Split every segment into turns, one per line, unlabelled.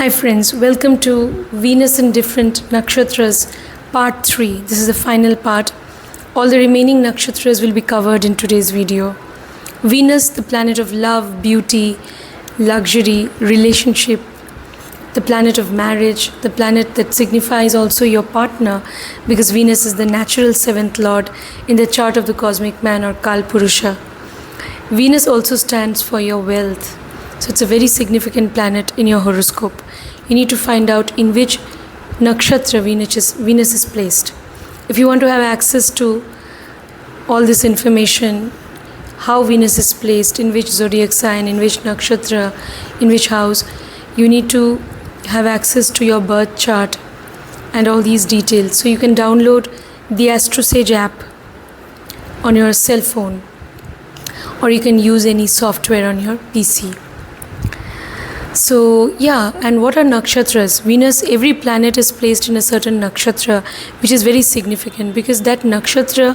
Hi friends, welcome to Venus in Different Nakshatras Part 3. This is the final part. All the remaining nakshatras will be covered in today's video. Venus, the planet of love, beauty, luxury, relationship, the planet of marriage, the planet that signifies also your partner, because Venus is the natural seventh lord in the chart of the cosmic man or Kal Purusha. Venus also stands for your wealth. So it's a very significant planet in your horoscope. You need to find out in which nakshatra Venus is placed. If you want to have access to all this information, how Venus is placed, in which zodiac sign, in which nakshatra, in which house, you need to have access to your birth chart and all these details. So you can download the AstroSage app on your cell phone, or you can use any software on your PC. So yeah, and what are nakshatras? Venus, every planet is placed in a certain nakshatra, which is very significant because that nakshatra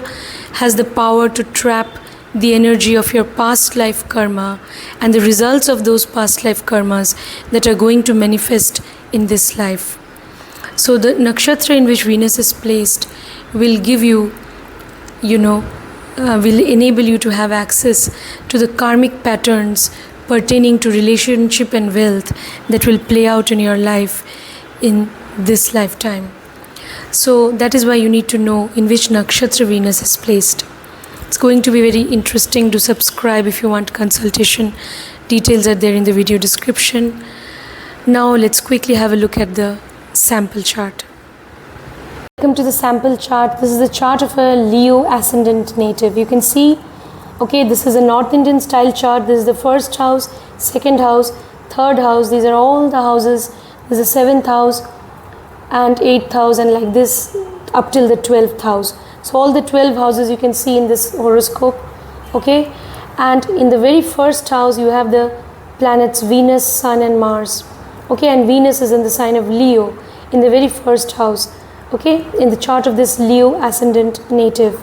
has the power to trap the energy of your past life karma and the results of those past life karmas that are going to manifest in this life. So the nakshatra in which Venus is placed will give you, will enable you to have access to the karmic patterns pertaining to relationship and wealth that will play out in your life in this lifetime. So that is why you need to know in which nakshatra Venus is placed. It's going to be very interesting. To subscribe if you want consultation. Details are there in the video description. Now let's quickly have a look at the sample chart. Welcome to the sample chart. This is the chart of a Leo ascendant native. You can see, this is a North Indian style chart. This is the first house, second house, third house. These are all the houses. This is the 7th house and 8th house, and like this up till the 12th house. So all the 12 houses you can see in this horoscope. And in the very first house you have the planets Venus, Sun and Mars. And Venus is in the sign of Leo in the very first house. In the chart of this Leo ascendant native.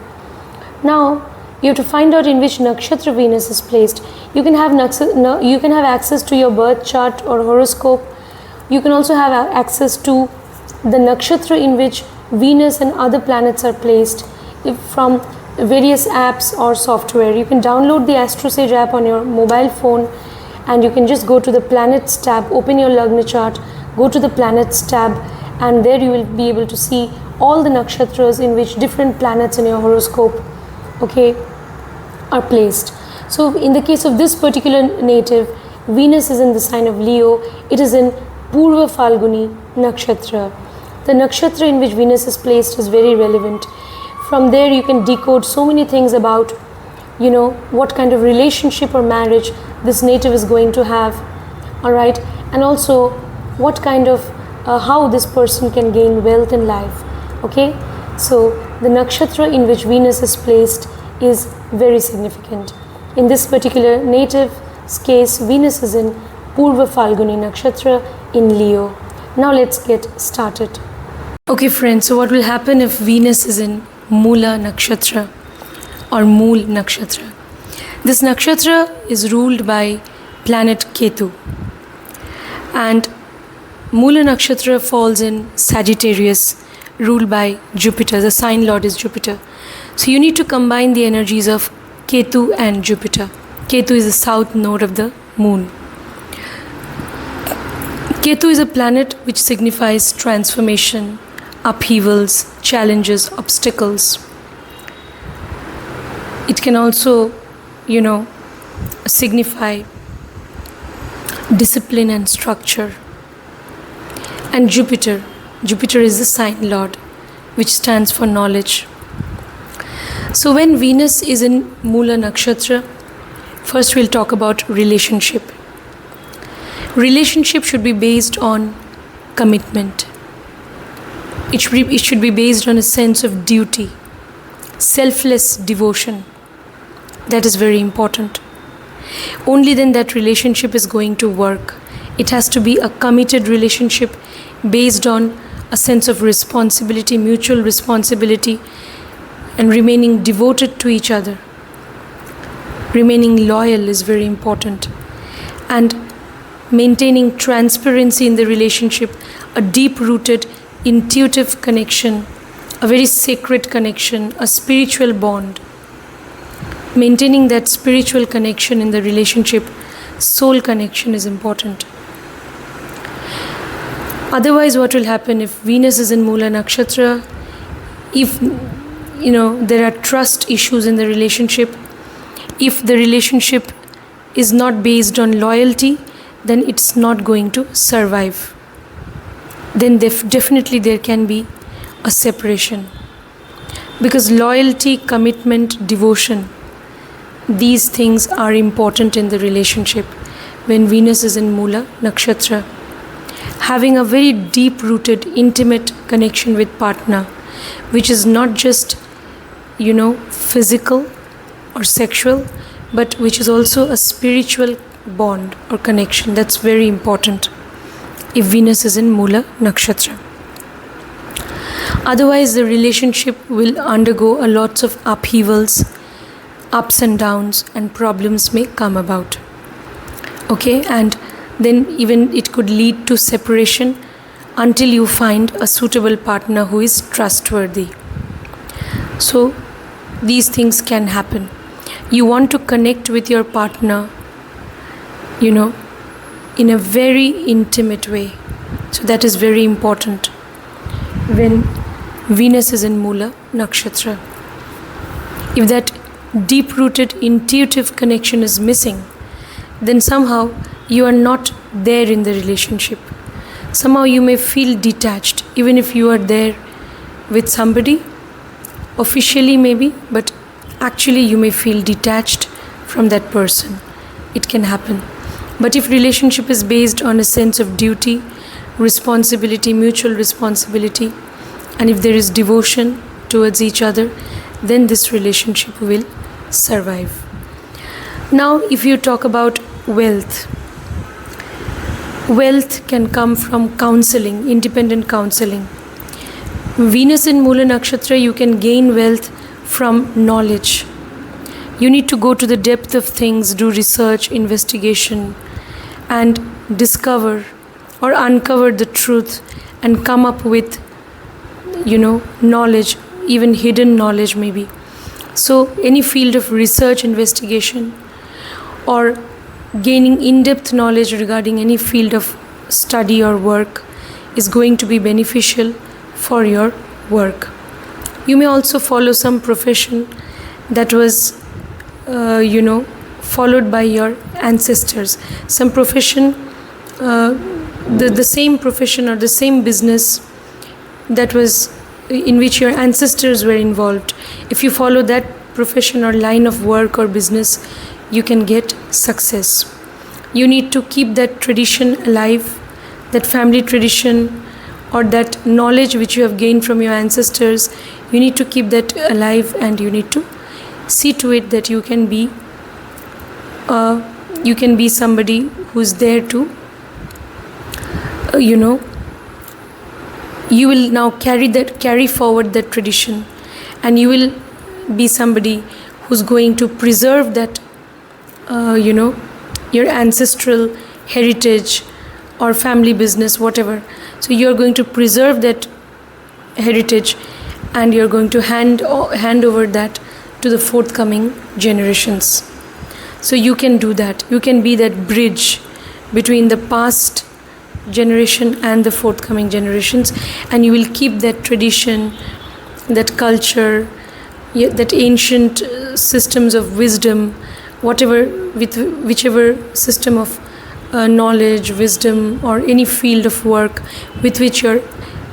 Now you have to find out in which nakshatra Venus is placed. You can have access to your birth chart or horoscope. You can also have access to the nakshatra in which Venus and other planets are placed from various apps or software. You can download the AstroSage app on your mobile phone, and you can just go to the planets tab, open your Lagna chart, go to the planets tab, and there you will be able to see all the nakshatras in which different planets in your horoscope are placed. So in the case of this particular native, Venus is in the sign of Leo. It is in Purvabhadrapada nakshatra. The nakshatra in which Venus is placed is very relevant. From there you can decode so many things about what kind of relationship or marriage this native is going to have, alright, and also what kind of how this person can gain wealth in life. So the nakshatra in which Venus is placed is very significant. In this particular native's case, Venus is in Purva Falguni nakshatra in Leo. Now let's get started. Friends, so what will happen if Venus is in Mula nakshatra or Mool nakshatra? This nakshatra is ruled by planet Ketu, and Mula nakshatra falls in Sagittarius, ruled by Jupiter. The sign lord is Jupiter. So you need to combine the energies of Ketu and Jupiter. Ketu is the south node of the moon. Ketu is a planet which signifies transformation, upheavals, challenges, obstacles. It can also, signify discipline and structure. And Jupiter is the sign lord, which stands for knowledge. So when Venus is in Mula nakshatra, first we'll talk about relationship. Relationship should be based on commitment. It should be based on a sense of duty, selfless devotion. That is very important. Only then that relationship is going to work. It has to be a committed relationship based on a sense of responsibility, mutual responsibility, and remaining devoted to each other. Remaining loyal is very important. And maintaining transparency in the relationship, a deep-rooted, intuitive connection, a very sacred connection, a spiritual bond. Maintaining that spiritual connection in the relationship, soul connection is important. Otherwise, what will happen if Venus is in Moola Nakshatra, if there are trust issues in the relationship, if the relationship is not based on loyalty, then it's not going to survive. Then definitely there can be a separation. Because loyalty, commitment, devotion, these things are important in the relationship when Venus is in Moola Nakshatra. Having a very deep-rooted, intimate connection with partner, which is not just, physical or sexual, but which is also a spiritual bond or connection. That's very important if Venus is in Moola Nakshatra. Otherwise, the relationship will undergo a lots of upheavals, ups and downs, and problems may come about. Okay, and then even it could lead to separation until you find a suitable partner who is trustworthy. So these things can happen. You want to connect with your partner, in a very intimate way. So that is very important when Venus is in Moola Nakshatra. If that deep-rooted, intuitive connection is missing, then somehow you are not there in the relationship. Somehow you may feel detached, even if you are there with somebody, officially maybe, but actually you may feel detached from that person. It can happen. But if relationship is based on a sense of duty, responsibility, mutual responsibility, and if there is devotion towards each other, then this relationship will survive. Now, if you talk about wealth can come from counseling, independent counseling. Venus in Moola Nakshatra, you can gain wealth from knowledge. You need to go to the depth of things, do research, investigation, and discover or uncover the truth and come up with, knowledge, even hidden knowledge maybe. So any field of research, investigation, or gaining in-depth knowledge regarding any field of study or work is going to be beneficial for your work. You may also follow some profession that was, followed by your ancestors. Some profession, the same profession or the same business that was in which your ancestors were involved. If you follow that profession or line of work or business, you can get success. You need to keep that tradition alive, that family tradition or that knowledge which you have gained from your ancestors. You need to keep that alive, and you need to see to it that you can be somebody who's there to, you will now carry forward that tradition, and you will be somebody who's going to preserve that, your ancestral heritage or family business, whatever. So you're going to preserve that heritage, and you're going to hand over that to the forthcoming generations. So you can do that. You can be that bridge between the past generation and the forthcoming generations, and you will keep that tradition, that culture, that ancient systems of wisdom, whichever system of knowledge, wisdom, or any field of work with which your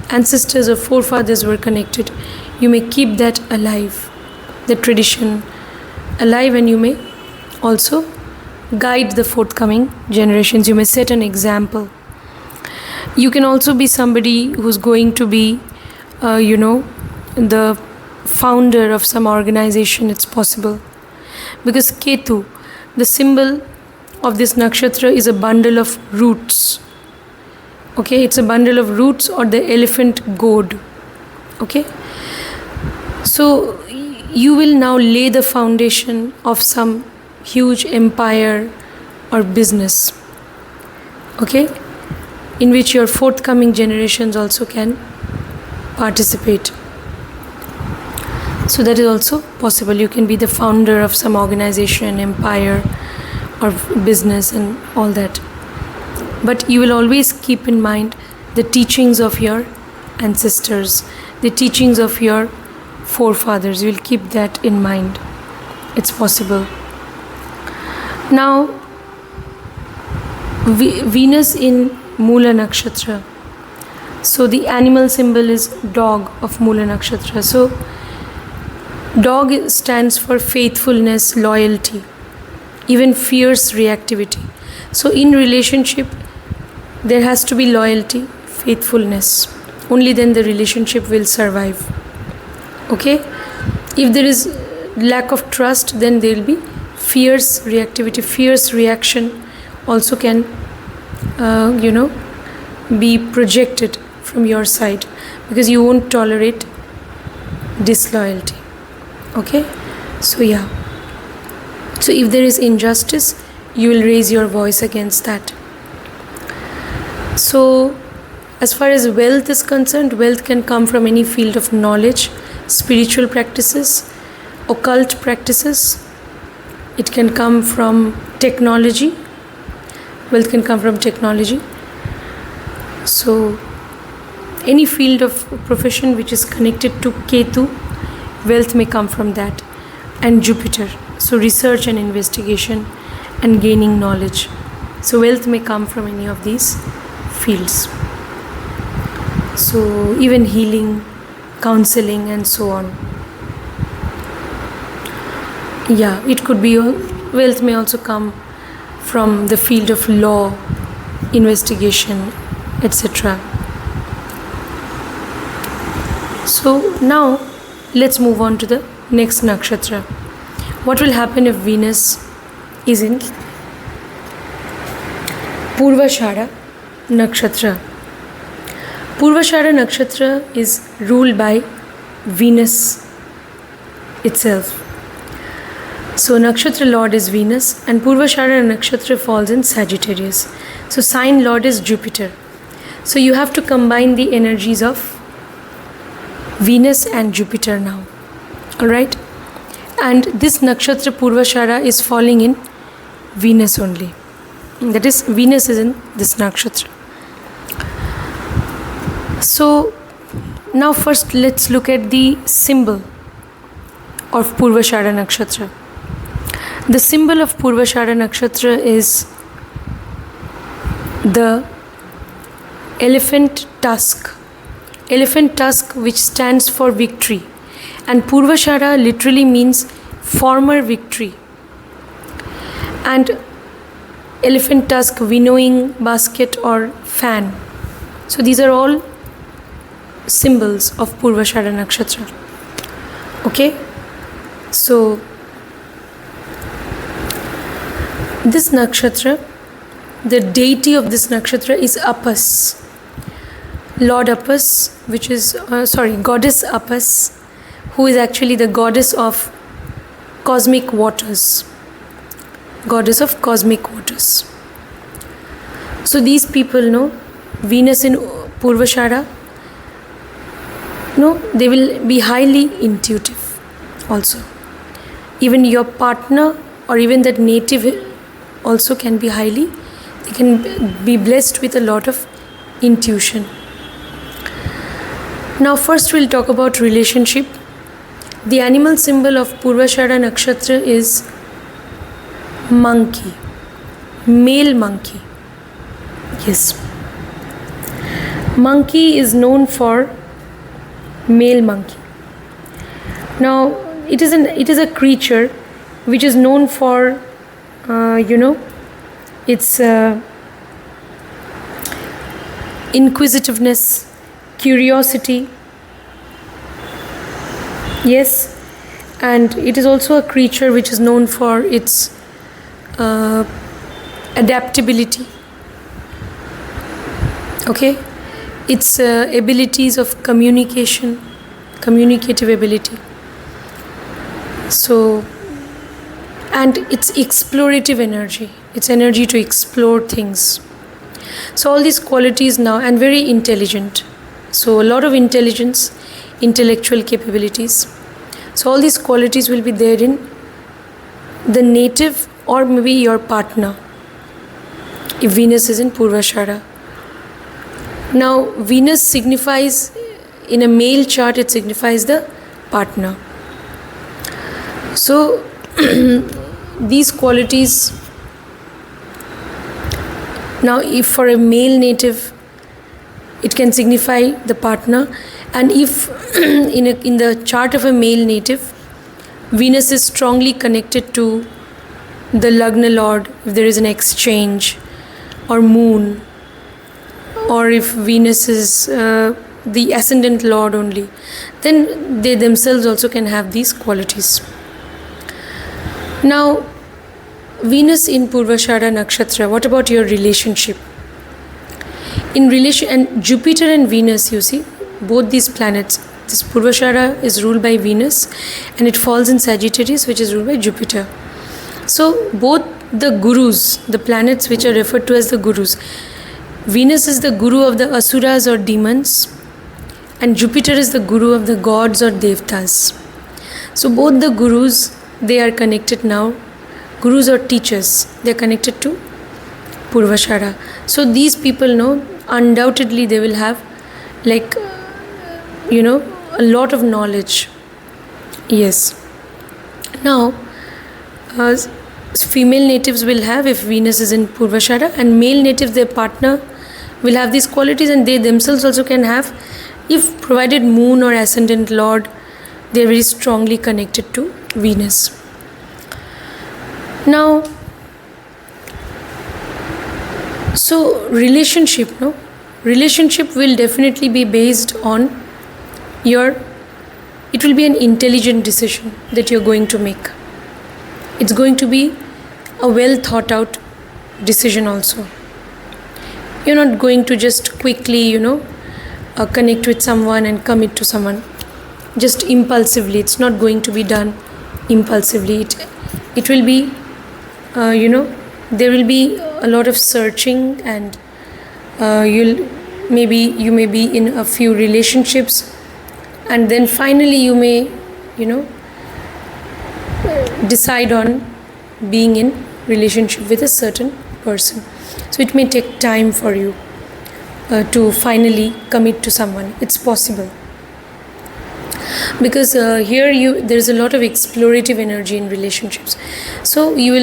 ancestors or forefathers were connected. You may keep that alive, the tradition alive, and you may also guide the forthcoming generations. You may set an example. You can also be somebody who's going to be, the founder of some organization. It's possible. Because Ketu, the symbol of this nakshatra, is a bundle of roots. Okay, it's a bundle of roots, or the elephant goad. Okay, so you will now lay the foundation of some huge empire or business. okay, in which your forthcoming generations also can participate. So that is also possible. You can be the founder of some organization, empire, or business and all that. But you will always keep in mind the teachings of your ancestors, the teachings of your forefathers. You will keep that in mind. It's possible. Now, Venus in Mula Nakshatra. So the animal symbol is dog of Mula Nakshatra. So dog stands for faithfulness, loyalty, even fierce reactivity. So in relationship, there has to be loyalty, faithfulness. Only then the relationship will survive. Okay? If there is lack of trust, then there will be fierce reactivity, fierce reaction also can, be projected from your side, because you won't tolerate disloyalty. Okay? So yeah. So if there is injustice, you will raise your voice against that. So as far as wealth is concerned, wealth can come from any field of knowledge, spiritual practices, occult practices. It can come from technology. Wealth can come from technology. So any field of profession which is connected to Ketu, wealth may come from that. And Jupiter. So research and investigation and gaining knowledge. So wealth may come from any of these fields. So even healing, counseling and so on. Yeah, it could be, wealth may also come from the field of law, investigation, etc. So now let's move on to the next nakshatra. What will happen if Venus is in Purvashadha nakshatra? Purvashadha nakshatra is ruled by Venus itself. So nakshatra lord is Venus and Purvashadha nakshatra falls in Sagittarius. So sign lord is Jupiter. So you have to combine the energies of Venus and Jupiter now. Alright? And this nakshatra Purvashadha is falling in Venus only. That is, Venus is in this nakshatra. So now first let's look at the symbol of Purvashadha nakshatra. The symbol of Purvashadha nakshatra is the elephant tusk. Elephant tusk, which stands for victory. And Purvashadha literally means former victory. And elephant tusk, winnowing basket or fan. So these are all symbols of Purvashadha nakshatra. Okay? So this nakshatra, the deity of this nakshatra is Apas. Lord Apas, which is, Goddess Apas, who is actually the goddess of cosmic waters. Goddess of cosmic waters. So these people know Venus in Purvashadha, they will be highly intuitive also. Even your partner or even that native also can be they can be blessed with a lot of intuition. Now first we'll talk about relationship. The animal symbol of Purvashadha nakshatra is monkey, male monkey. Yes. Monkey is known for male monkey. Now it is a creature which is known for its inquisitiveness, curiosity. Yes, and it is also a creature which is known for its adaptability. Okay, its abilities of communication, communicative ability. So, and its explorative energy, its energy to explore things. So all these qualities now, and very intelligent. So a lot of intelligence, intellectual capabilities. So all these qualities will be there in the native or maybe your partner, if Venus is in Purvashadha. Now Venus signifies, in a male chart, it signifies the partner. So these qualities, now if for a male native, it can signify the partner, and if in the chart of a male native, Venus is strongly connected to the Lagna Lord, if there is an exchange, or Moon, or if Venus is the ascendant Lord only, then they themselves also can have these qualities. Now, Venus in Purvashadha Nakshatra, what about your relationship? And Jupiter and Venus, you see, both these planets, this Purvashadha is ruled by Venus and it falls in Sagittarius, which is ruled by Jupiter. So both the gurus, the planets which are referred to as the gurus, Venus is the guru of the asuras or demons, and Jupiter is the guru of the gods or devtas. So both the gurus, they are connected now. Gurus or teachers, they are connected to Purvashadha. So these people know, undoubtedly they will have a lot of knowledge. Yes. Now, female natives will have, if Venus is in Purvashadha, and male natives, their partner will have these qualities, and they themselves also can have, if provided Moon or Ascendant Lord, they are very strongly connected to Venus. Now, so relationship will definitely be based on it will be an intelligent decision that you're going to make. It's going to be a well thought out decision also. You're not going to just quickly, connect with someone and commit to someone just impulsively. It's not going to be done impulsively. It will be, there will be a lot of searching, and you may be in a few relationships, and then finally you may, decide on being in relationship with a certain person. So it may take time for you to finally commit to someone. It's possible, because here there is a lot of explorative energy in relationships. So you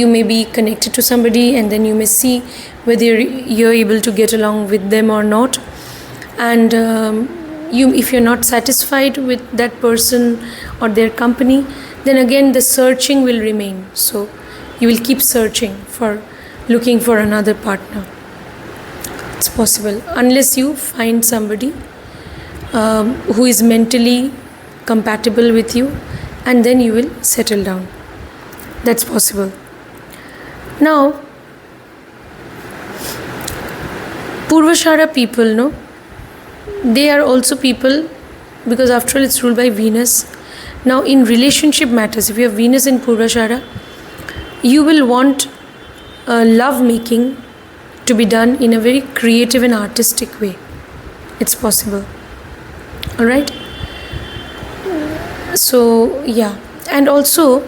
may be connected to somebody, and then you may see whether you're able to get along with them or not, and if you're not satisfied with that person or their company, then again the searching will remain. So you will keep looking for another partner. It's possible, unless you find somebody who is mentally compatible with you, and then you will settle down. That's possible. Now, Purvashadha people, they are also people, because after all it's ruled by Venus. Now in relationship matters, if you have Venus in Purvashadha, you will want love making to be done in a very creative and artistic way. It's possible. Alright? So yeah, and also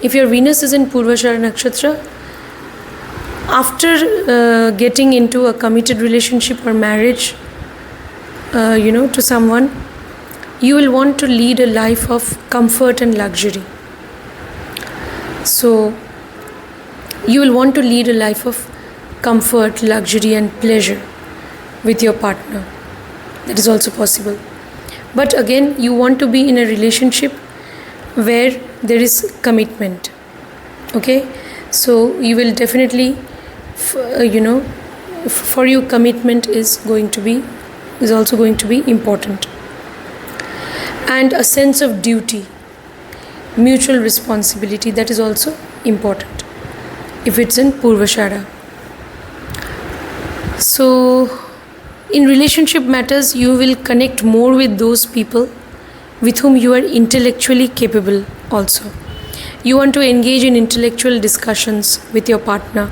if your Venus is in Purvashadha Nakshatra, after getting into a committed relationship or marriage, to someone, you will want to lead a life of comfort and luxury. So you will want to lead a life of comfort, luxury and pleasure with your partner. That is also possible. But again, you want to be in a relationship where there is commitment. Okay? So you will definitely, for you, commitment is also going to be important. And a sense of duty, mutual responsibility, that is also important if it's in Purvashadha. So in relationship matters, you will connect more with those people with whom you are intellectually capable also. You want to engage in intellectual discussions with your partner.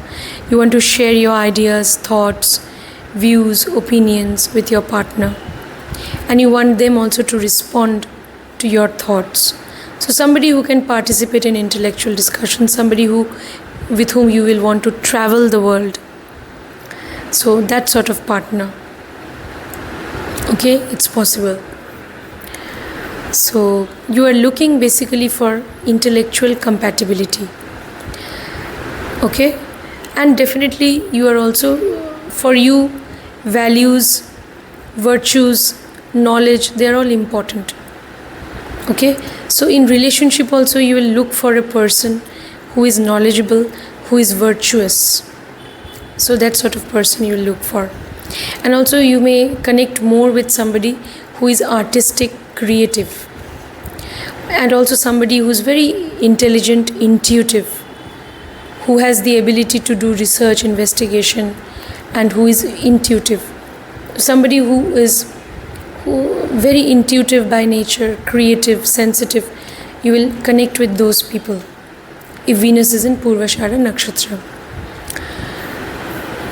You want to share your ideas, thoughts, views, opinions with your partner. And you want them also to respond to your thoughts. So somebody who can participate in intellectual discussion, somebody with whom you will want to travel the world. So that sort of partner. Okay, it's possible. So you are looking basically for intellectual compatibility. Okay, and definitely you are also, for you, values, virtues, knowledge, they are all important. Okay, so in relationship also you will look for a person who is knowledgeable, who is virtuous. So that sort of person you will look for. And also you may connect more with somebody who is artistic, creative, and also somebody who is very intelligent, intuitive, who has the ability to do research, investigation, and who is intuitive. Somebody who is very intuitive by nature, creative, sensitive, you will connect with those people if Venus is in Purvashadha Nakshatra.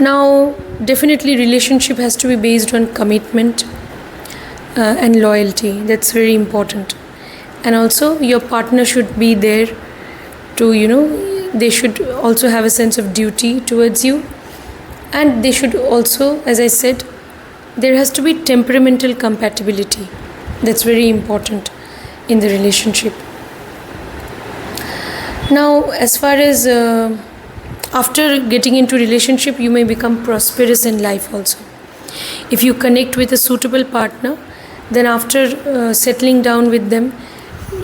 Now, definitely relationship has to be based on commitment and loyalty. That's very important. And also your partner should be there to, they should also have a sense of duty towards you. And they should also, as I said, there has to be temperamental compatibility. That's very important in the relationship. Now, as far as after getting into relationship, you may become prosperous in life also. If you connect with a suitable partner, then after settling down with them,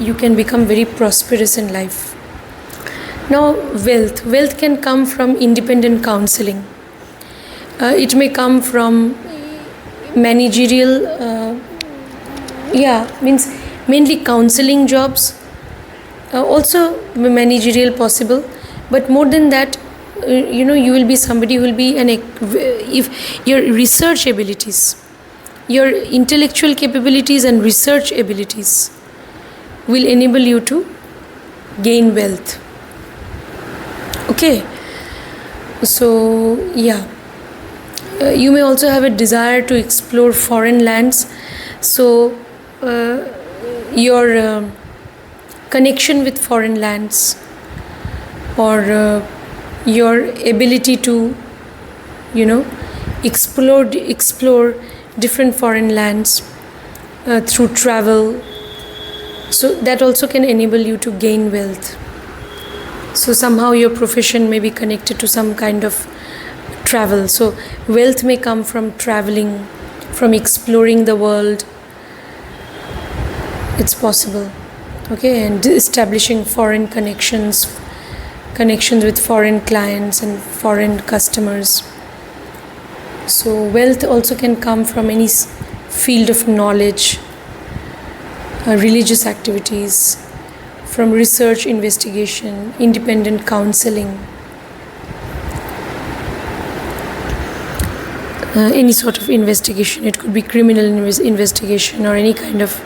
you can become very prosperous in life. Now, wealth can come from independent counseling. It may come from managerial, means mainly counseling jobs, also managerial possible, but more than that, you will be somebody who will be if your research abilities, your intellectual capabilities and research abilities will enable you to gain wealth. Okay, so you may also have a desire to explore foreign lands. So your connection with foreign lands, or your ability to explore different foreign lands through travel, so that also can enable you to gain wealth. So somehow your profession may be connected to some kind of travel. So wealth may come from traveling, from exploring the world. It's possible. Okay, and establishing foreign connections with foreign clients and foreign customers. So wealth also can come from any field of knowledge, religious activities, from research, investigation, independent counseling, any sort of investigation. It could be criminal investigation or any kind of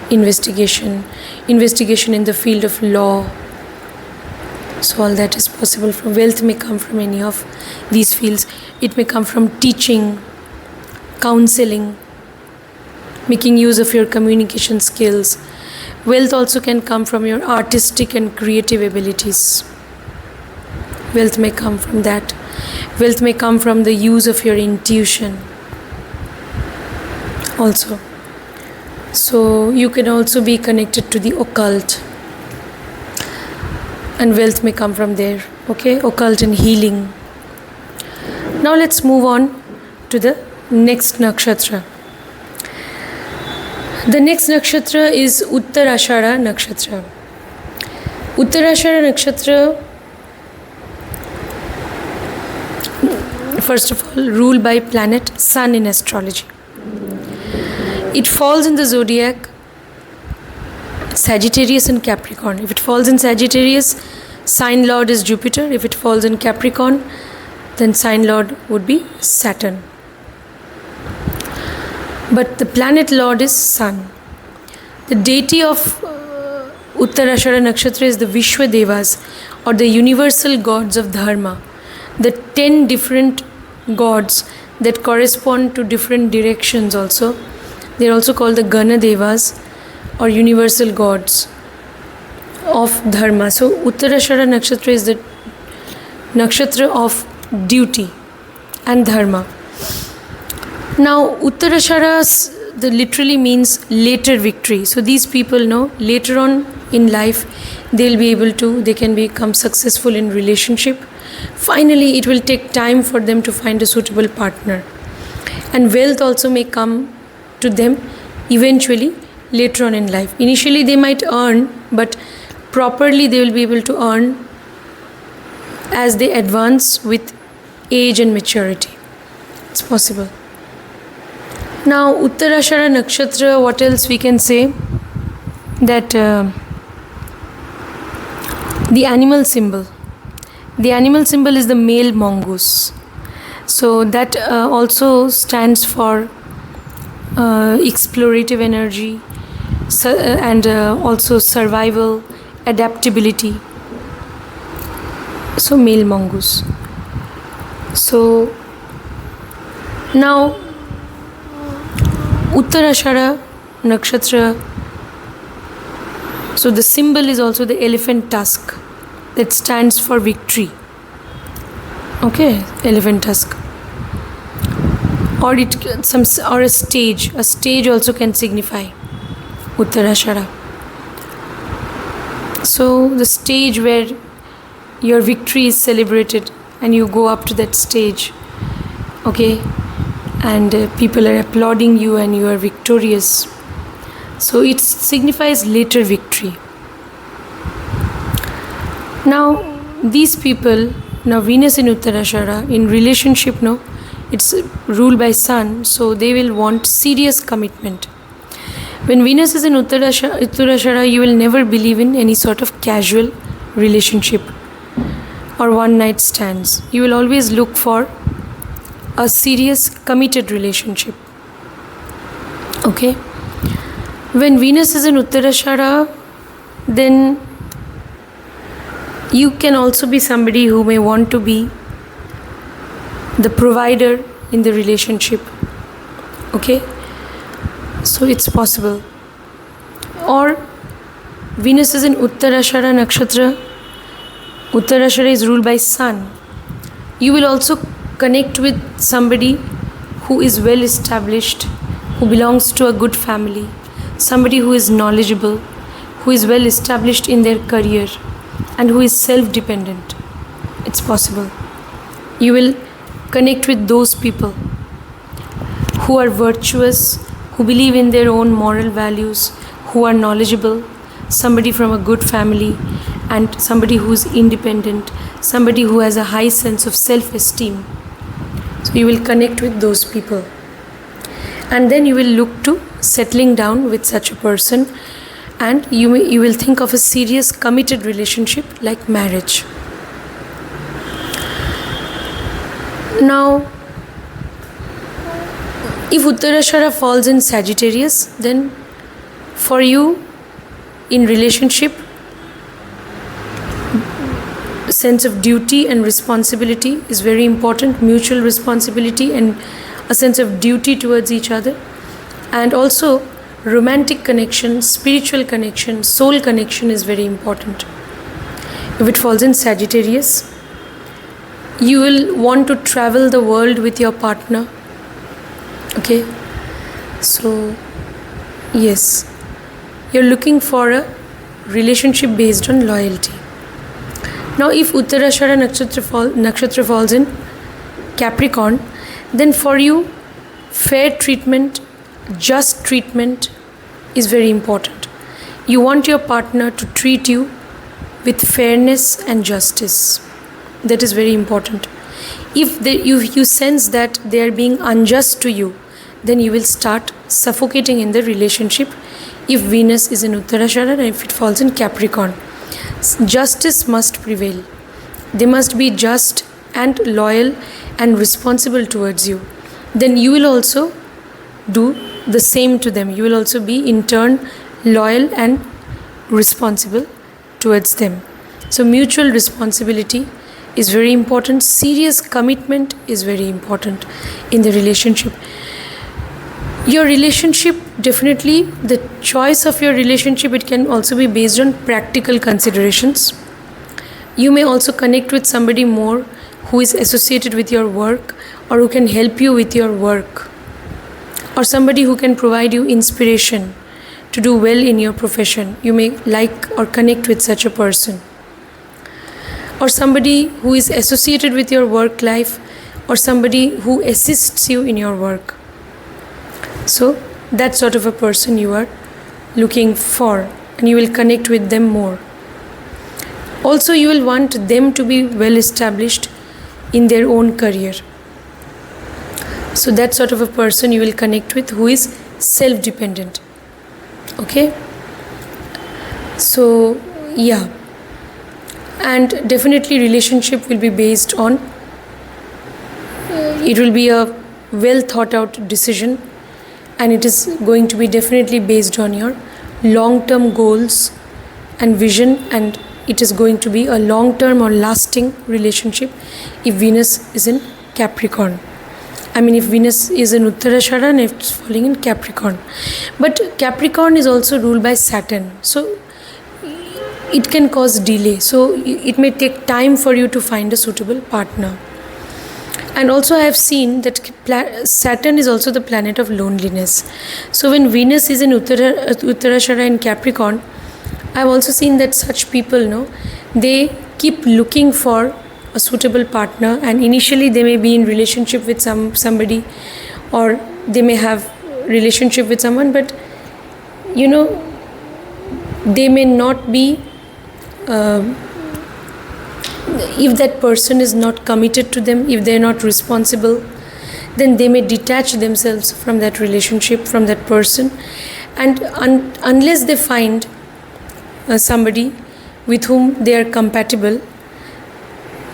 investigation in the field of law. So all that is possible. From wealth may come from any of these fields. It may come from teaching, counseling, making use of your communication skills. Wealth also can come from your artistic and creative abilities. Wealth may come from that. Wealth may come from the use of your intuition also. So you can also be connected to the occult, and wealth may come from there. Okay, occult and healing. Now let's move on to the next nakshatra. The next nakshatra is Uttarashadha Nakshatra. Uttarashadha Nakshatra, first of all, ruled by planet Sun in astrology. It falls in the zodiac Sagittarius and Capricorn. If it falls in Sagittarius, sign lord is Jupiter. If it falls in Capricorn, then sign lord would be Saturn. But the planet lord is Sun. The deity of Uttarashadha Nakshatra is the Vishwa Devas, or the universal gods of Dharma. The 10 different gods that correspond to different directions also. They are also called the Gana Devas, or universal gods of Dharma. So Uttarashadha Nakshatra is the Nakshatra of duty and Dharma. Now Uttarashadha literally means later victory. So these people know later on in life they can become successful in relationship. Finally, it will take time for them to find a suitable partner. And wealth also may come to them eventually later on in life. Initially they might earn, but properly they will be able to earn as they advance with age and maturity. It's possible. Now Uttarashadha Nakshatra, what else we can say? That the animal symbol. The animal symbol is the male mongoose. So that also stands for explorative energy and also survival, adaptability. So male mongoose. So now Uttarashadha Nakshatra, so the symbol is also the elephant tusk that stands for victory. Okay, elephant tusk. Or a stage. A stage also can signify Uttarashadha. So the stage where your victory is celebrated and you go up to that stage, okay, and people are applauding you and you are victorious. So it signifies later victory. Now these people, now Venus in Uttarashadha, in relationship, no, it's ruled by Sun, so they will want serious commitment. When Venus is in Uttarashadha, you will never believe in any sort of casual relationship or one night stands. You will always look for a serious committed relationship. Okay? When Venus is in Uttarashadha, then you can also be somebody who may want to be the provider in the relationship. Okay? So it's possible. Or Venus is in Uttarashadha Nakshatra. Uttarashadha is ruled by Sun. You will also connect with somebody who is well established, who belongs to a good family, somebody who is knowledgeable, who is well established in their career, and who is self-dependent. It's possible. You will connect with those people who are virtuous, who believe in their own moral values, who are knowledgeable, somebody from a good family, and somebody who is independent, somebody who has a high sense of self-esteem. So you will connect with those people. And then you will look to settling down with such a person, and you will think of a serious committed relationship like marriage. Now, if Uttarashadha falls in Sagittarius, then for you in relationship, sense of duty and responsibility is very important, mutual responsibility and a sense of duty towards each other, and also romantic connection, spiritual connection, soul connection is very important. If it falls in Sagittarius, you will want to travel the world with your partner. Okay, so yes, you're looking for a relationship based on loyalty. Now if Uttarashadha Nakshatra falls in Capricorn, then for you fair treatment, just treatment is very important. You want your partner to treat you with fairness and justice. That is very important. If you sense that they are being unjust to you, then you will start suffocating in the relationship if Venus is in Uttarashadha and if it falls in Capricorn. Justice must prevail. They must be just and loyal and responsible towards you. Then you will also do the same to them. You will also be in turn loyal and responsible towards them. So mutual responsibility is very important. Serious commitment is very important in the relationship. Your relationship, definitely the choice of your relationship, it can also be based on practical considerations. You may also connect with somebody more who is associated with your work or who can help you with your work, or somebody who can provide you inspiration to do well in your profession. You may like or connect with such a person, or somebody who is associated with your work life, or somebody who assists you in your work. So that sort of a person you are looking for, and you will connect with them more. Also, you will want them to be well established in their own career. So that sort of a person you will connect with who is self-dependent. Okay? So, yeah. And definitely relationship will be based on, it will be a well thought out decision, and it is going to be definitely based on your long-term goals and vision, and it is going to be a long-term or lasting relationship if Venus is in Capricorn. I mean, if Venus is in Uttarashadha and if it's falling in Capricorn. But Capricorn is also ruled by Saturn, so it can cause delay. So it may take time for you to find a suitable partner. And also I have seen that Saturn is also the planet of loneliness. So when Venus is in Uttarashadha in Capricorn, I have also seen that such people, they keep looking for a suitable partner, and initially they may be in relationship with somebody, or they may have relationship with someone, but they may not be, if that person is not committed to them, if they are not responsible, then they may detach themselves from that relationship, from that person, and unless they find somebody with whom they are compatible,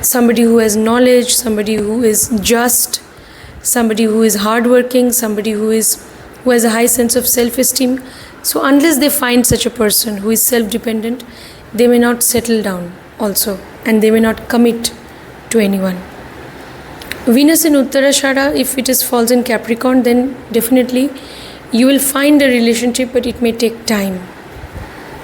somebody who has knowledge, somebody who is just, somebody who is hardworking, somebody who has a high sense of self-esteem. So unless they find such a person who is self-dependent, they may not settle down also, and they may not commit to anyone. Venus in Uttarashadha, if it falls in Capricorn, then definitely you will find a relationship, but it may take time.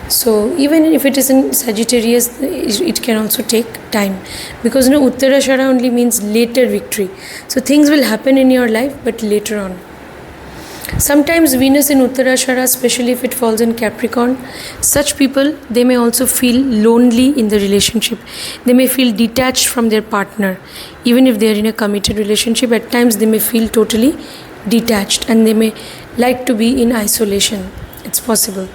So even if it is in Sagittarius, it can also take time, because Uttarashadha only means later victory. So things will happen in your life, but later on. Sometimes Venus in Uttarashadha, especially if it falls in Capricorn, such people, they may also feel lonely in the relationship. They may feel detached from their partner. Even if they are in a committed relationship, at times they may feel totally detached, and they may like to be in isolation. It's possible.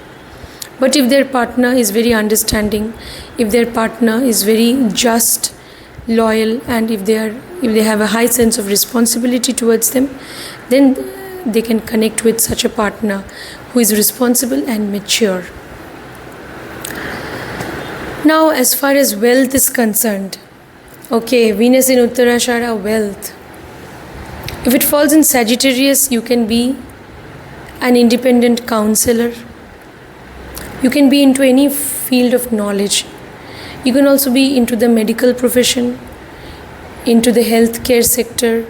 But if their partner is very understanding, if their partner is very just, loyal, and if they have a high sense of responsibility towards them, then they can connect with such a partner who is responsible and mature. Now, as far as wealth is concerned, okay, Venus in Uttarashadha, wealth. If it falls in Sagittarius, you can be an independent counselor. You can be into any field of knowledge. You can also be into the medical profession, into the healthcare sector.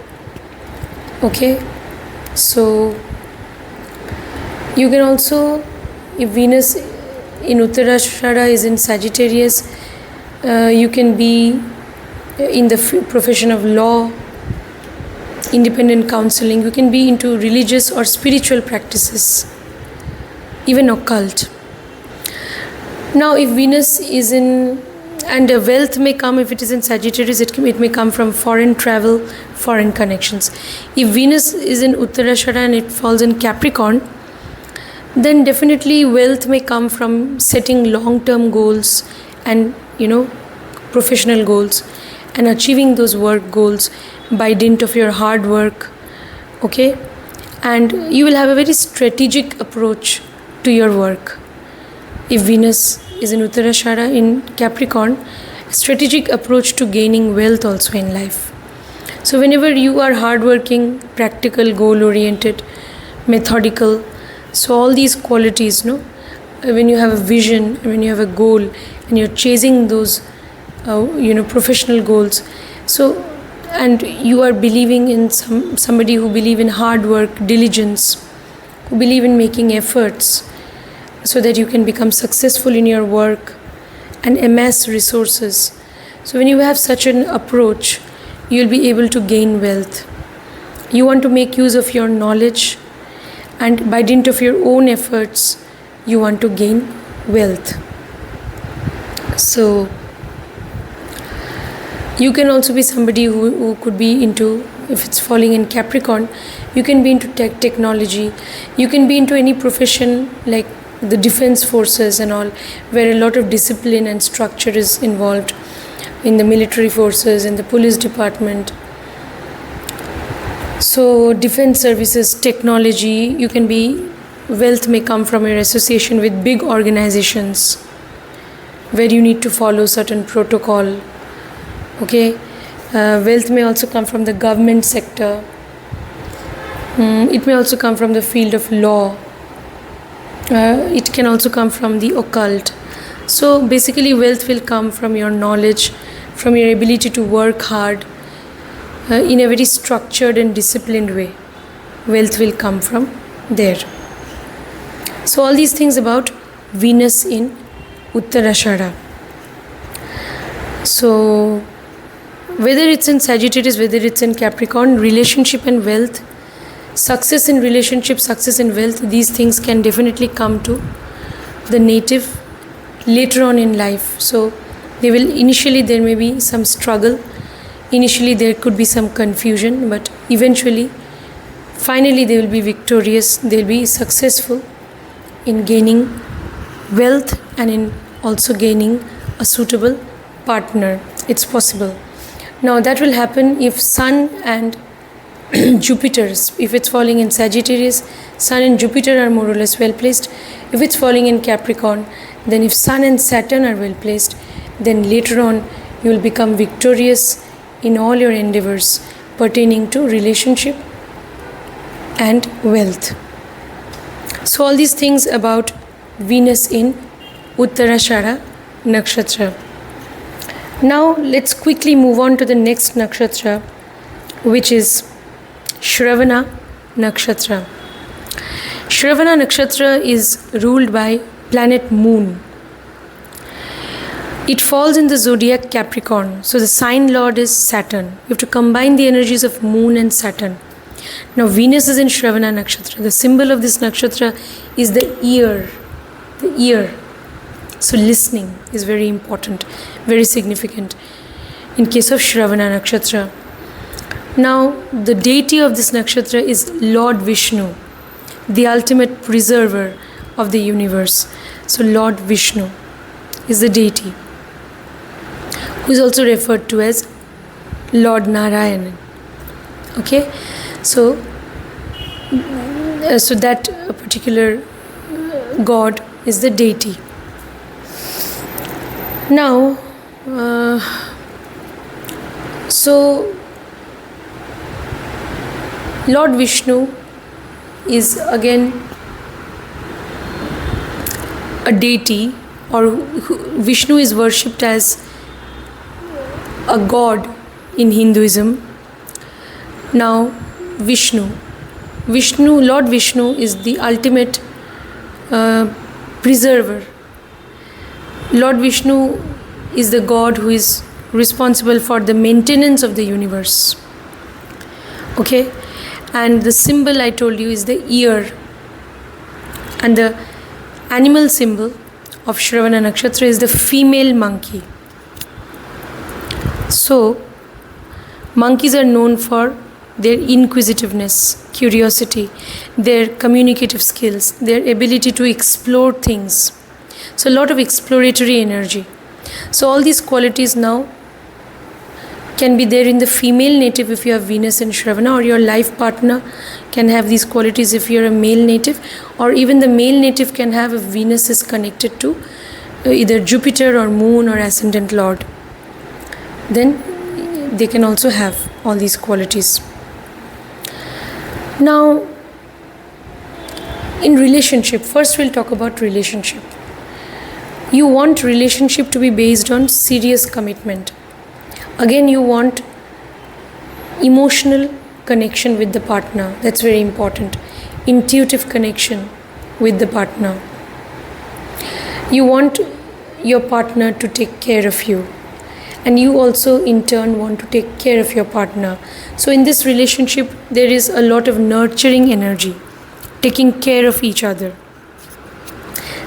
Okay? So, you can also, if Venus in Uttarashadha is in Sagittarius, you can be in the profession of law, independent counseling. You can be into religious or spiritual practices, even occult. Now, if Venus is in, and wealth may come, if it is in Sagittarius, it may come from foreign travel, foreign connections. If Venus is in Uttarashadha and it falls in Capricorn, then definitely wealth may come from setting long-term goals and, professional goals, and achieving those work goals by dint of your hard work. Okay? And you will have a very strategic approach to your work. If Venus is in Uttarashadha in Capricorn, a strategic approach to gaining wealth also in life. So whenever you are hardworking, practical, goal-oriented, methodical, so all these qualities, when you have a vision, when you have a goal, and you're chasing those, professional goals. So, and you are believing in somebody who believe in hard work, diligence, who believe in making efforts, so that you can become successful in your work and amass resources. So when you have such an approach, you'll be able to gain wealth. You want to make use of your knowledge, and by dint of your own efforts, you want to gain wealth. So you can also be somebody who could be into, if it's falling in Capricorn, you can be into technology. You can be into any profession like the defense forces and all, where a lot of discipline and structure is involved, in the military forces, in the police department. So defense services, technology, you can be, wealth may come from your association with big organizations where you need to follow certain protocol. Okay, wealth may also come from the government sector. It may also come from the field of law. It can also come from the occult. So basically wealth will come from your knowledge, from your ability to work hard in a very structured and disciplined way. Wealth will come from there. So all these things about Venus in Uttarashadha. So whether it's in Sagittarius, whether it's in Capricorn, relationship and wealth, success in relationship, success in wealth, these things can definitely come to the native later on in life. So initially there may be some struggle, initially there could be some confusion, but eventually, finally they will be victorious, they'll be successful in gaining wealth and in also gaining a suitable partner. It's possible. Now that will happen if Sun and Jupiter, if it's falling in Sagittarius, Sun and Jupiter are more or less well placed. If it's falling in Capricorn, then if Sun and Saturn are well placed, then later on you will become victorious in all your endeavors pertaining to relationship and wealth. So all these things about Venus in Uttarashadha Nakshatra. Now let's quickly move on to the next nakshatra, which is Shravana Nakshatra. Shravana Nakshatra is ruled by planet Moon. It falls in the zodiac Capricorn. So the sign lord is Saturn. You have to combine the energies of Moon and Saturn. Now Venus is in Shravana Nakshatra. The symbol of this nakshatra is the ear. The ear. So listening is very important, very significant in case of Shravana Nakshatra. Now the deity of this nakshatra is Lord Vishnu, the ultimate preserver of the universe. So Lord Vishnu is the deity, who is also referred to as Lord Narayan. Okay, so that particular god is the deity. Now, so Lord Vishnu is again a deity, or Vishnu is worshipped as a god in Hinduism. Now Lord Vishnu is the ultimate preserver. Lord Vishnu is the god who is responsible for the maintenance of the universe. Okay, and the symbol I told you is the ear, and the animal symbol of Shravana Nakshatra is the female monkey. So monkeys are known for their inquisitiveness, curiosity, their communicative skills, their ability to explore things. So a lot of exploratory energy. So all these qualities now can be there in the female native if you have Venus and Shravana, or your life partner can have these qualities if you're a male native, or even the male native can have if Venus is connected to either Jupiter or Moon or Ascendant Lord. Then they can also have all these qualities. Now, in relationship, first we'll talk about relationship. You want relationship to be based on serious commitment. Again, you want emotional connection with the partner. That's very important. Intuitive connection with the partner. You want your partner to take care of you, and you also in turn want to take care of your partner. So in this relationship there is a lot of nurturing energy, taking care of each other,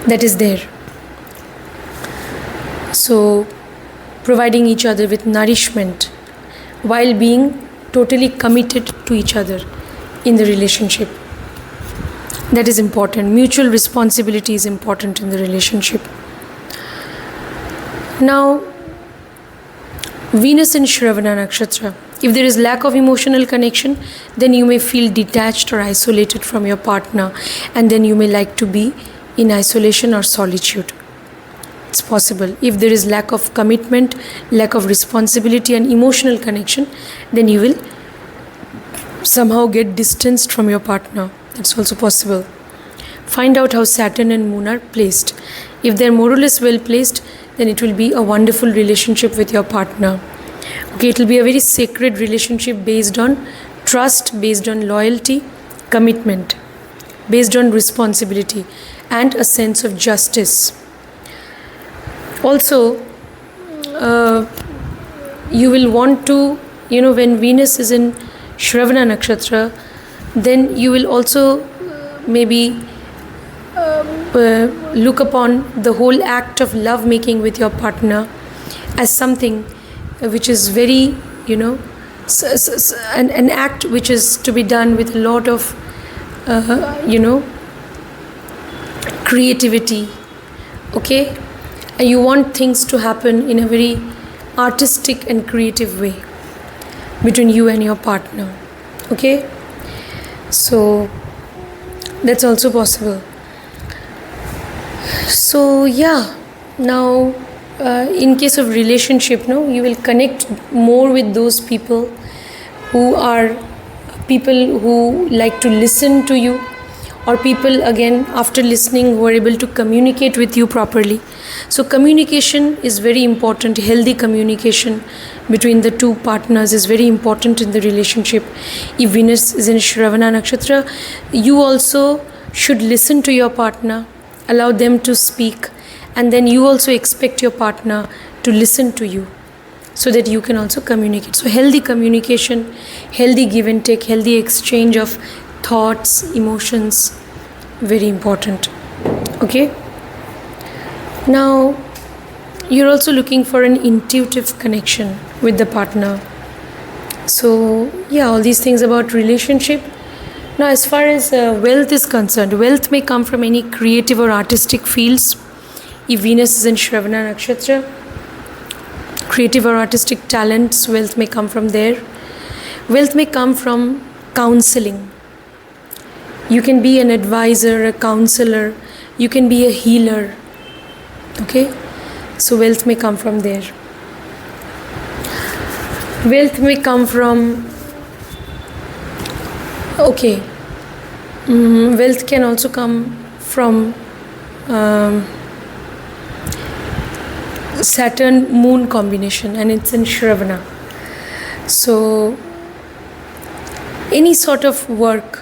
that is there. So providing each other with nourishment while being totally committed to each other in the relationship. That is important. Mutual responsibility is important in the relationship. Now, Venus in Shravana Nakshatra. If there is lack of emotional connection, then you may feel detached or isolated from your partner, and then you may like to be in isolation or solitude. It's possible. If there is lack of commitment, lack of responsibility and emotional connection, then you will somehow get distanced from your partner. It's also possible. Find out how Saturn and Moon are placed. If they're more or less well placed, then it will be a wonderful relationship with your partner. Okay, it will be a very sacred relationship based on trust, based on loyalty, commitment, based on responsibility and a sense of justice. Also, you will want to, when Venus is in Shravana Nakshatra, then you will also maybe look upon the whole act of love making with your partner as something which is very, an act which is to be done with a lot of, creativity. Okay? And you want things to happen in a very artistic and creative way between you and your partner. Okay? So that's also possible. So now in case of relationship, you will connect more with those people who are people who like to listen to you, or people again after listening who are able to communicate with you properly. So communication is very important. Healthy communication between the two partners is very important in the relationship. If Venus is in Shravana Nakshatra, you also should listen to your partner, allow them to speak, and then you also expect your partner to listen to you so that you can also communicate. So healthy communication, healthy give and take, healthy exchange of thoughts, emotions, very important. Okay? Now, you're also looking for an intuitive connection with the partner. So, all these things about relationship. Now, as far as wealth is concerned, wealth may come from any creative or artistic fields. If Venus is in Shravana Nakshatra, creative or artistic talents, wealth may come from there. Wealth may come from counseling. You can be an advisor, a counselor. You can be a healer. Okay? So wealth may come from there. Wealth may come from... Okay. Wealth can also come from Saturn-Moon combination, and it's in Shravana. So any sort of work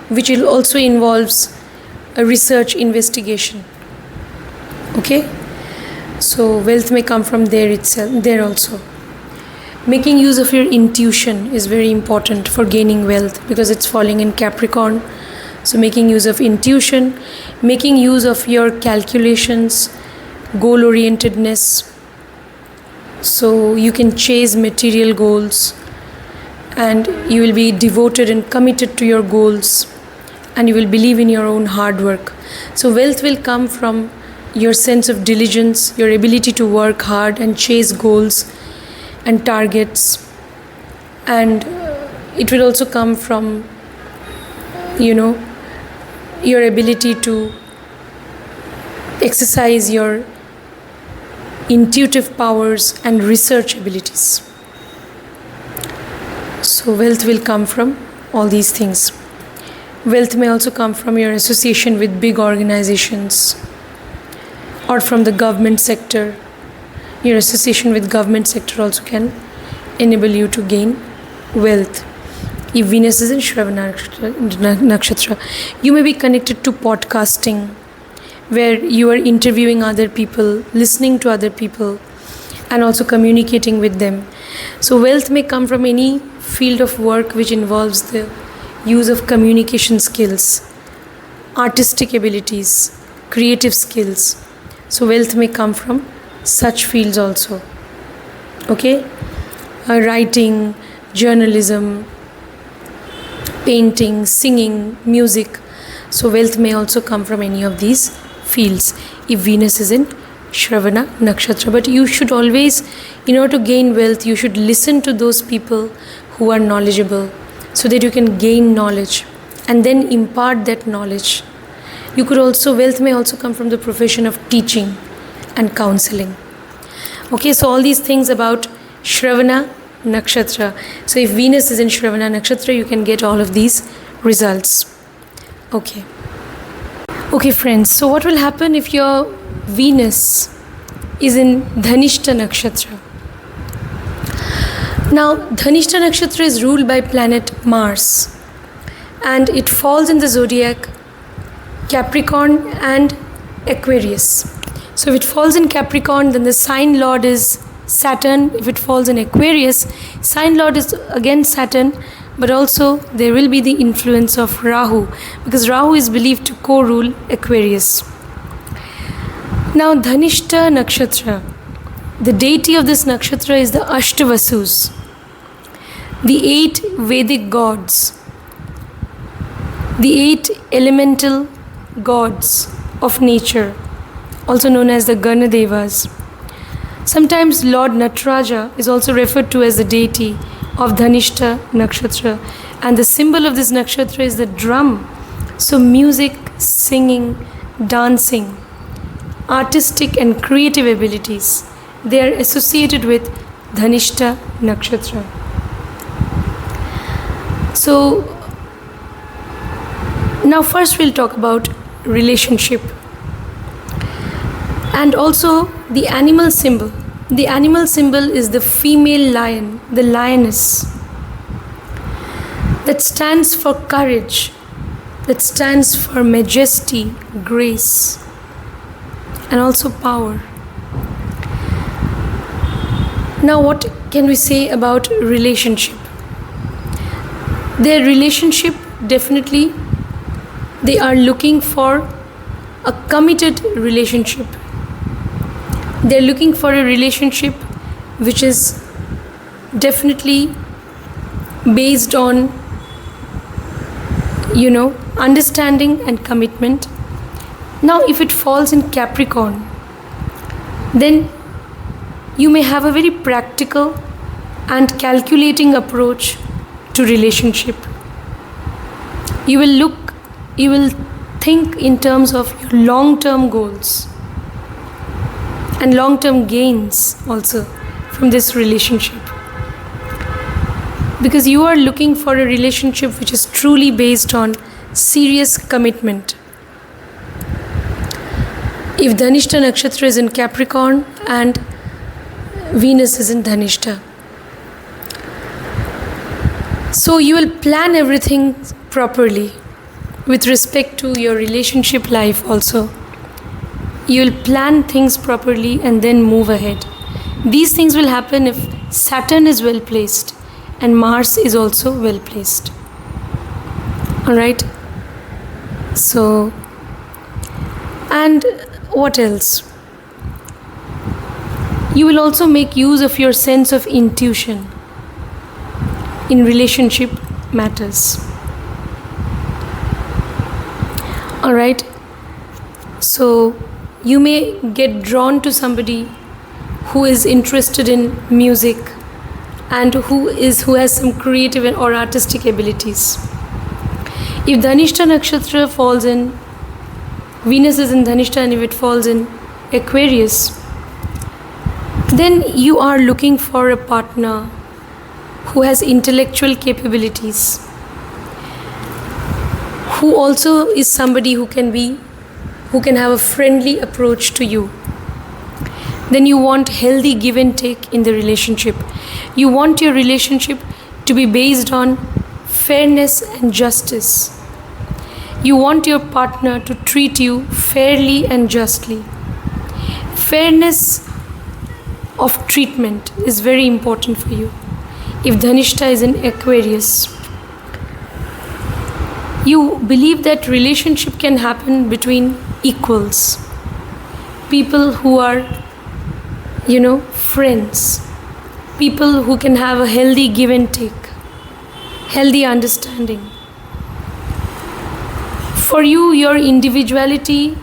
which will also involves a research investigation. Okay? So wealth may come from there itself, there also. Making use of your intuition is very important for gaining wealth because it's falling in Capricorn. So making use of intuition, making use of your calculations, goal-orientedness, so you can chase material goals and you will be devoted and committed to your goals and you will believe in your own hard work. So wealth will come from your sense of diligence, your ability to work hard and chase goals and targets, and it will also come from your ability to exercise your intuitive powers and research abilities. So wealth will come from all these things. Wealth may also come from your association with big organizations, or from the government sector. Your association with government sector also can enable you to gain wealth. If Venus is in Shravana Nakshatra, you may be connected to podcasting, where you are interviewing other people, listening to other people, and also communicating with them. So wealth may come from any field of work which involves the use of communication skills, artistic abilities, creative skills. So wealth may come from such fields also. Okay? Writing, journalism, painting, singing, music. So wealth may also come from any of these fields if Venus is in Shravana Nakshatra. But you should always, in order to gain wealth, you should listen to those people who are knowledgeable, so that you can gain knowledge and then impart that knowledge. You could also, wealth may also come from the profession of teaching and counseling. Okay, so all these things about Shravana Nakshatra. So if Venus is in Shravana Nakshatra, you can get all of these results. Okay. Okay friends, so what will happen if your Venus is in Dhanishta Nakshatra? Now, Dhanishta Nakshatra is ruled by planet Mars, and it falls in the zodiac Capricorn and Aquarius. So if it falls in Capricorn, then the sign lord is Saturn. If it falls in Aquarius, sign lord is again Saturn, but also there will be the influence of Rahu, because Rahu is believed to co-rule Aquarius. Now, Dhanishta Nakshatra, the deity of this nakshatra is the Ashtavasus, the 8 Vedic gods, the 8 elemental gods of nature, also known as the Ganadevas. Sometimes Lord Nataraja is also referred to as the deity of Dhanishta Nakshatra, and the symbol of this nakshatra is the drum. So music, singing, dancing, artistic and creative abilities, they are associated with Dhanishta Nakshatra. So now first we'll talk about relationship and also the animal symbol. The animal symbol is the female lion, the lioness, that stands for courage, that stands for majesty, grace, and also power. Now what can we say about relationship? Their relationship, definitely they are looking for a committed relationship. They're looking for a relationship which is definitely based on, understanding and commitment. Now, if it falls in Capricorn, then you may have a very practical and calculating approach to relationship. You will think in terms of your long-term goals and long-term gains also from this relationship, because you are looking for a relationship which is truly based on serious commitment. If Dhanishta Nakshatra is in Capricorn and Venus is in Dhanishta, so you will plan everything properly with respect to your relationship life also. You will plan things properly and then move ahead. These things will happen if Saturn is well placed and Mars is also well placed. Alright? So, and what else? You will also make use of your sense of intuition in relationship matters. Alright? So, you may get drawn to somebody who is interested in music and who has some creative or artistic abilities. If Dhanishta Nakshatra falls in, Venus is in Dhanishta, and if it falls in Aquarius, then you are looking for a partner who has intellectual capabilities, who also is somebody who can be who can have a friendly approach to you. Then you want healthy give and take in the relationship. You want your relationship to be based on fairness and justice. You want your partner to treat you fairly and justly. Fairness of treatment is very important for you. If Dhanishta is in Aquarius, you believe that relationship can happen between equals, people who are, friends, people who can have a healthy give and take, healthy understanding. For you, your individuality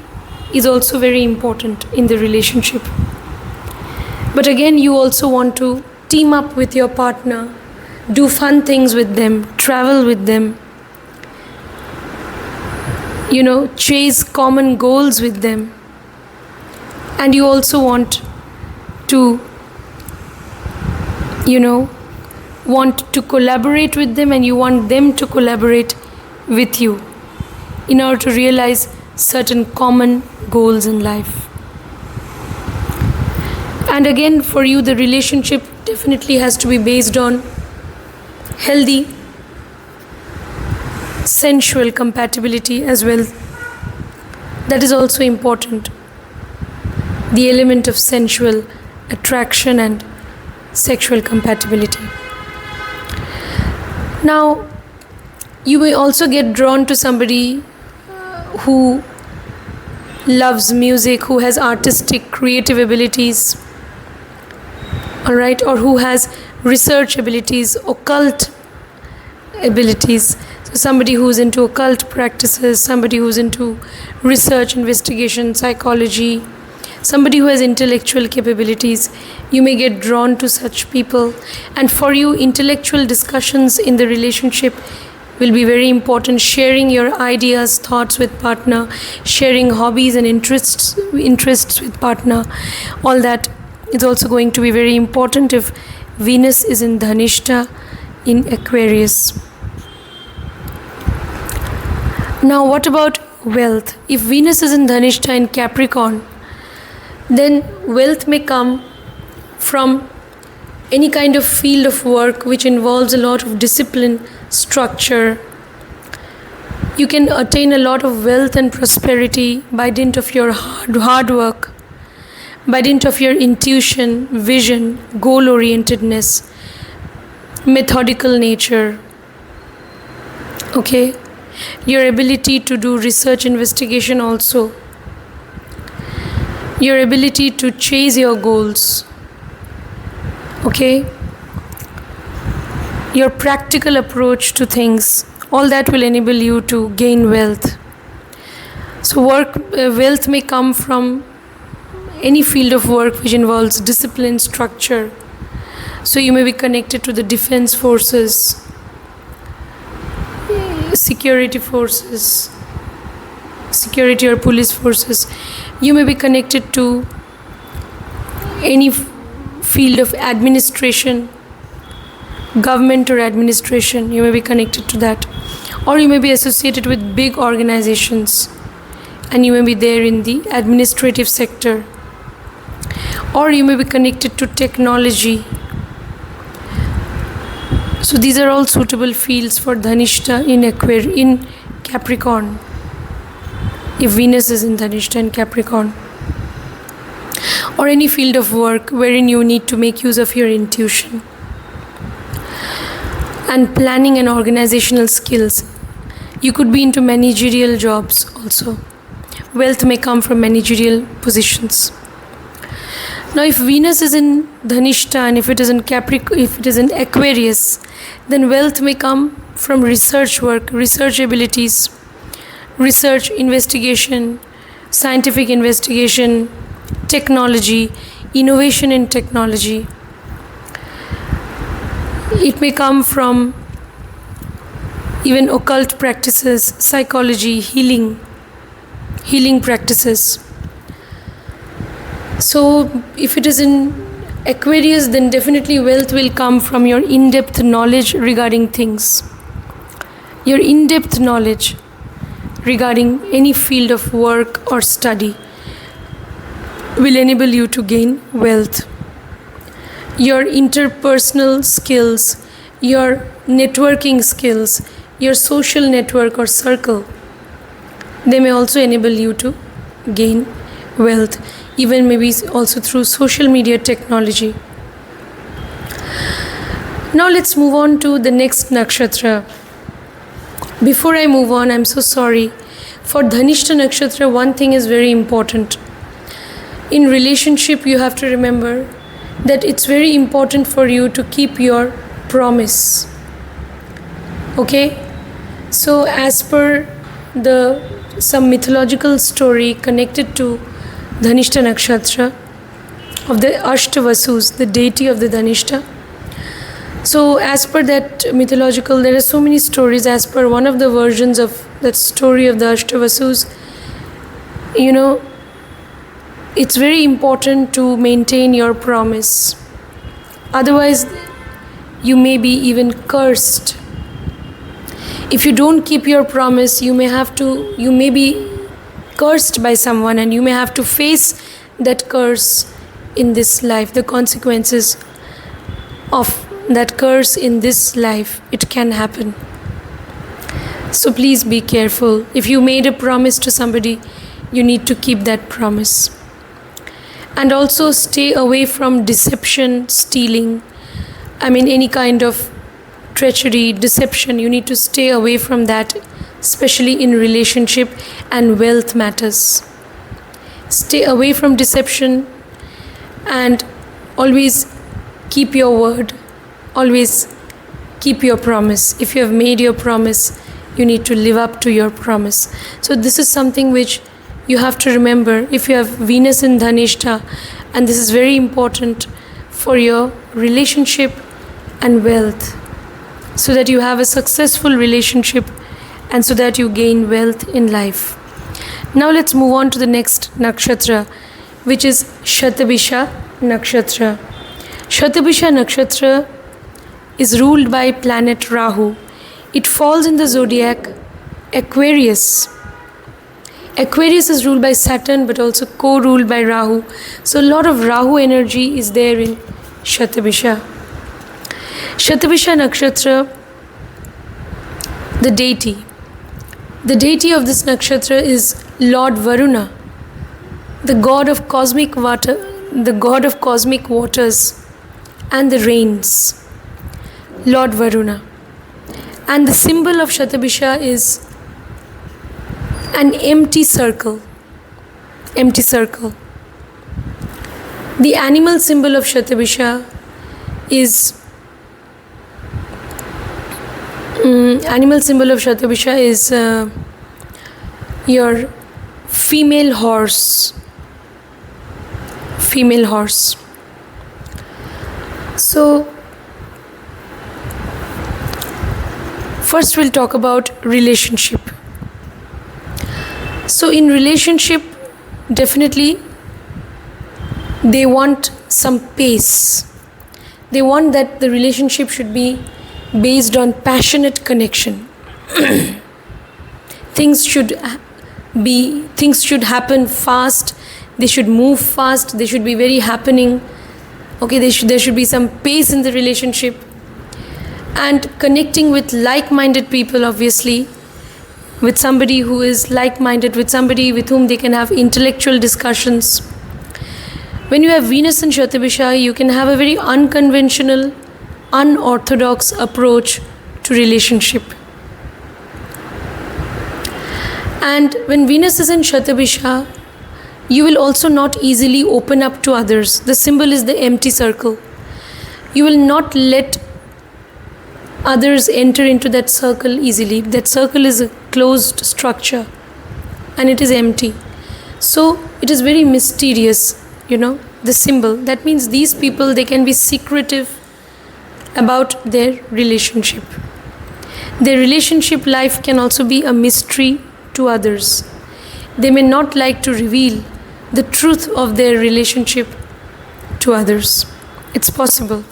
is also very important in the relationship. But again, you also want to team up with your partner, do fun things with them, travel with them, chase common goals with them. And you also want to, collaborate with them, and you want them to collaborate with you in order to realize certain common goals in life. And again, for you, the relationship definitely has to be based on healthy sensual compatibility as well. That is also important. The element of sensual attraction and sexual compatibility. Now, you may also get drawn to somebody who loves music, who has artistic, creative abilities, alright, or who has research abilities, occult abilities. So somebody who's into occult practices, somebody who's into research, investigation, psychology, somebody who has intellectual capabilities. You may get drawn to such people. And for you, intellectual discussions in the relationship will be very important. Sharing your ideas, thoughts with partner, sharing hobbies and interests with partner, all that is also going to be very important if Venus is in Dhanishta in Aquarius. Now, what about wealth? If Venus is in Dhanishta in Capricorn, then wealth may come from any kind of field of work which involves a lot of discipline, structure. You can attain a lot of wealth and prosperity by dint of your hard work, by dint of your intuition, vision, goal-orientedness, methodical nature. Okay? Your ability to do research, investigation also. Your ability to chase your goals. Okay? Your practical approach to things, all that will enable you to gain wealth. So wealth may come from any field of work which involves discipline, structure. So you may be connected to the defense forces, security forces, security or police forces. You may be connected to any field of administration, government or administration. You may be connected to that. Or you may be associated with big organizations and you may be there in the administrative sector. Or you may be connected to technology. So these are all suitable fields for Dhanishta in Capricorn, if Venus is in Dhanishta in Capricorn. Or any field of work wherein you need to make use of your intuition and planning and organizational skills. You could be into managerial jobs also. Wealth may come from managerial positions. Now, if Venus is in Dhanishta and if it is in Aquarius, then wealth may come from research work, research abilities, research, investigation, scientific investigation, technology, innovation in technology. It may come from even occult practices, psychology, healing practices. So if it is in Aquarius, then definitely wealth will come from your in-depth knowledge regarding things. Your in-depth knowledge regarding any field of work or study will enable you to gain wealth. Your interpersonal skills, your networking skills, your social network or circle, they may also enable you to gain wealth, even maybe also through social media technology. Now let's move on to the next nakshatra. Before I move on, I'm so sorry. For Dhanishta nakshatra, one thing is very important. In relationship, you have to remember that it's very important for you to keep your promise. Okay? So as per some mythological story connected to Dhanishta nakshatra of the Ashtavasus, the deity of the Dhanishta. So as per that mythological, there are so many stories. As per one of the versions of that story of the Ashtavasus, it's very important to maintain your promise. Otherwise, you may be even cursed. If you don't keep your promise, you may be cursed by someone, and you may have to face that curse in this life, the consequences of that curse in this life. It can happen. So please be careful. If you made a promise to somebody, you need to keep that promise. And also stay away from deception, stealing. Any kind of treachery, deception. You need to stay away from that, especially in relationship and wealth matters. Stay away from deception and always keep your word. Always keep your promise. If you have made your promise, you need to live up to your promise. So this is something which you have to remember if you have Venus in Dhanishta, and this is very important for your relationship and wealth, so that you have a successful relationship and so that you gain wealth in life. Now let's move on to the next nakshatra, which is Shatabhisha nakshatra. Shatabhisha nakshatra is ruled by planet Rahu. It falls in the zodiac Aquarius. Aquarius is ruled by Saturn, but also co-ruled by Rahu. So a lot of Rahu energy is there in Shatabhisha. Shatabhisha nakshatra, the deity. The deity of this nakshatra is Lord Varuna, the god of cosmic water, the god of cosmic waters and the rains. Lord Varuna. And the symbol of Shatabhisha is an empty circle. Empty circle. The animal symbol of Shatabhisha is your female horse. Female horse. So first we'll talk about relationship. So in relationship, definitely they want some pace. They want that the relationship should be based on passionate connection. Things should happen fast. They should move fast. They should be very happening. Okay, there should be some pace in the relationship. And connecting with like-minded people, obviously, with somebody who is like-minded, with somebody with whom they can have intellectual discussions. When you have Venus in Shatabhisha, you can have a very unconventional, unorthodox approach to relationship. And when Venus is in Shatabhisha, you will also not easily open up to others. The symbol is the empty circle. You will not let others enter into that circle easily. That circle is a closed structure and it is empty. So it is very mysterious, the symbol. That means these people, they can be secretive about their relationship. Their relationship life can also be a mystery to others. They may not like to reveal the truth of their relationship to others. It's possible.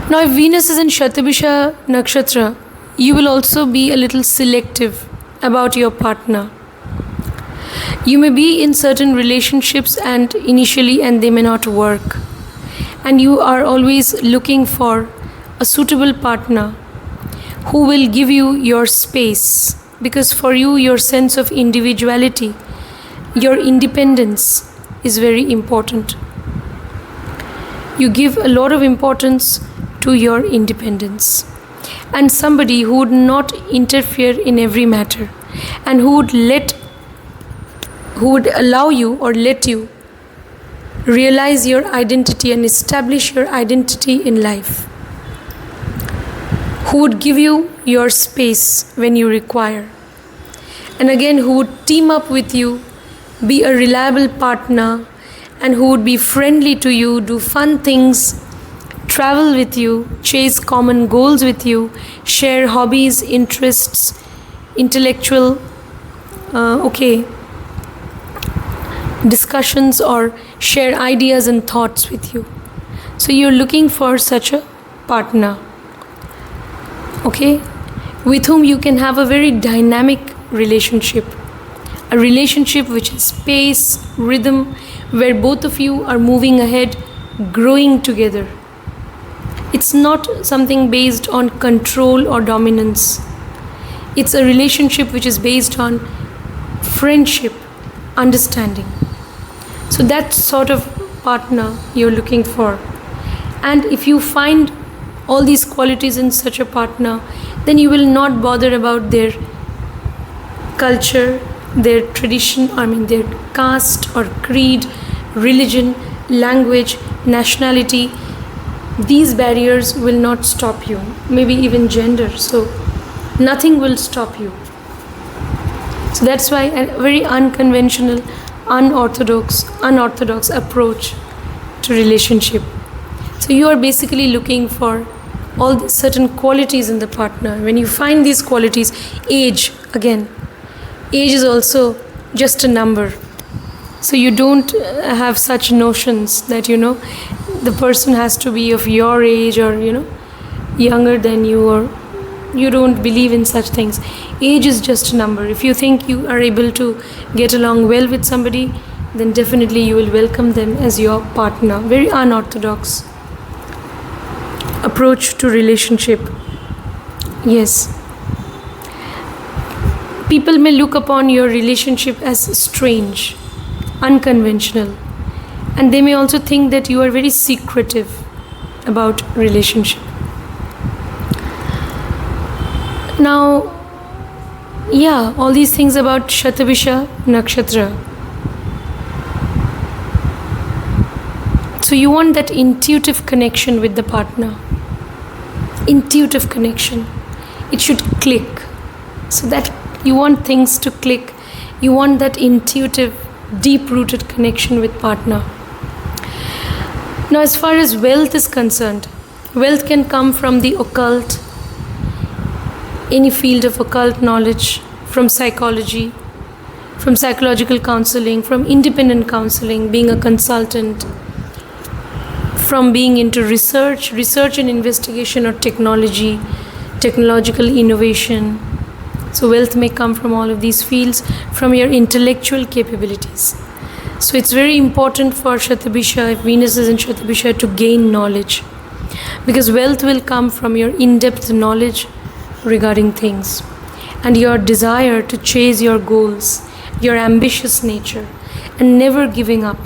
Now, if Venus is in Shatabhisha nakshatra, you will also be a little selective about your partner. You may be in certain relationships and they may not work. And you are always looking for a suitable partner who will give you your space. Because for you, your sense of individuality, your independence is very important. You give a lot of importance to your independence. And somebody who would not interfere in every matter and who would allow you or let you realize your identity and establish your identity in life. Who would give you your space when you require. And again, who would team up with you, be a reliable partner, and who would be friendly to you, do fun things, travel with you, chase common goals with you, share hobbies, interests, intellectual, discussions, or share ideas and thoughts with you. So you're looking for such a partner, with whom you can have a very dynamic relationship. A relationship which has pace, rhythm, where both of you are moving ahead, growing together. It's not something based on control or dominance. It's a relationship which is based on friendship, understanding. So that sort of partner you're looking for. And if you find all these qualities in such a partner, then you will not bother about their culture, their tradition, their caste or creed, religion, language, nationality. These barriers will not stop you, maybe even gender. So nothing will stop you. So that's why a very unconventional, unorthodox approach to relationship. So you are basically looking for all the certain qualities in the partner. When you find these qualities, age is also just a number. So you don't have such notions that the person has to be of your age or younger than you, or you don't believe in such things. Age is just a number. If you think you are able to get along well with somebody, then definitely you will welcome them as your partner. Very unorthodox approach to relationship. Yes. People may look upon your relationship as strange, unconventional, and they may also think that you are very secretive about relationship. Now, all these things about Shatabhisha Nakshatra. So you want that intuitive connection with the partner. Intuitive connection. It should click. So that you want things to click. You want that intuitive, deep-rooted connection with partner. Now, as far as wealth is concerned, wealth can come from the occult, any field of occult knowledge, from psychology, from psychological counseling, from independent counseling, being a consultant, from being into research and investigation, or technological innovation. So wealth may come from all of these fields, from your intellectual capabilities. So it's very important for Shatabhisha, if Venus is in Shatabhisha, to gain knowledge. Because wealth will come from your in-depth knowledge regarding things. And your desire to chase your goals, your ambitious nature, and never giving up.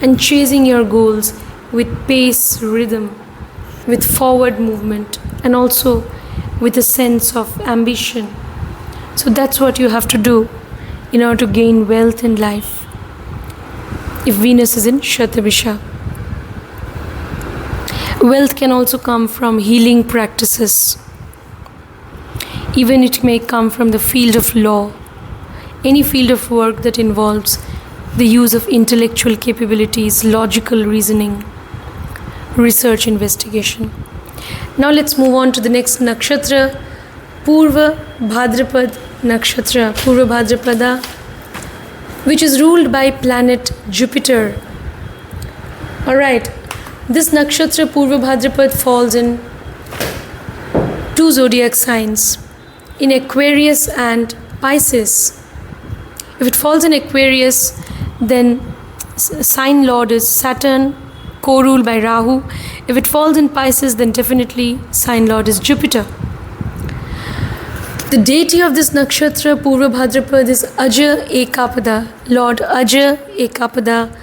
And chasing your goals with pace, rhythm, with forward movement, and also with a sense of ambition. So that's what you have to do in order to gain wealth in life, if Venus is in Shatabhisha. Wealth can also come from healing practices. Even it may come from the field of law, any field of work that involves the use of intellectual capabilities, logical reasoning, research, investigation. Now let's move on to the next nakshatra, Purvabhadrapada nakshatra, Purvabhadrapada, which is ruled by planet Jupiter. Alright, this nakshatra Purvabhadrapada falls in two zodiac signs, in Aquarius and Pisces. If it falls in Aquarius, then sign lord is Saturn, co-ruled by Rahu. If it falls in Pisces, then definitely sign lord is Jupiter. The deity of this nakshatra, Purvabhadrapada, is Aja Ekapada, Lord Aja Ekapada,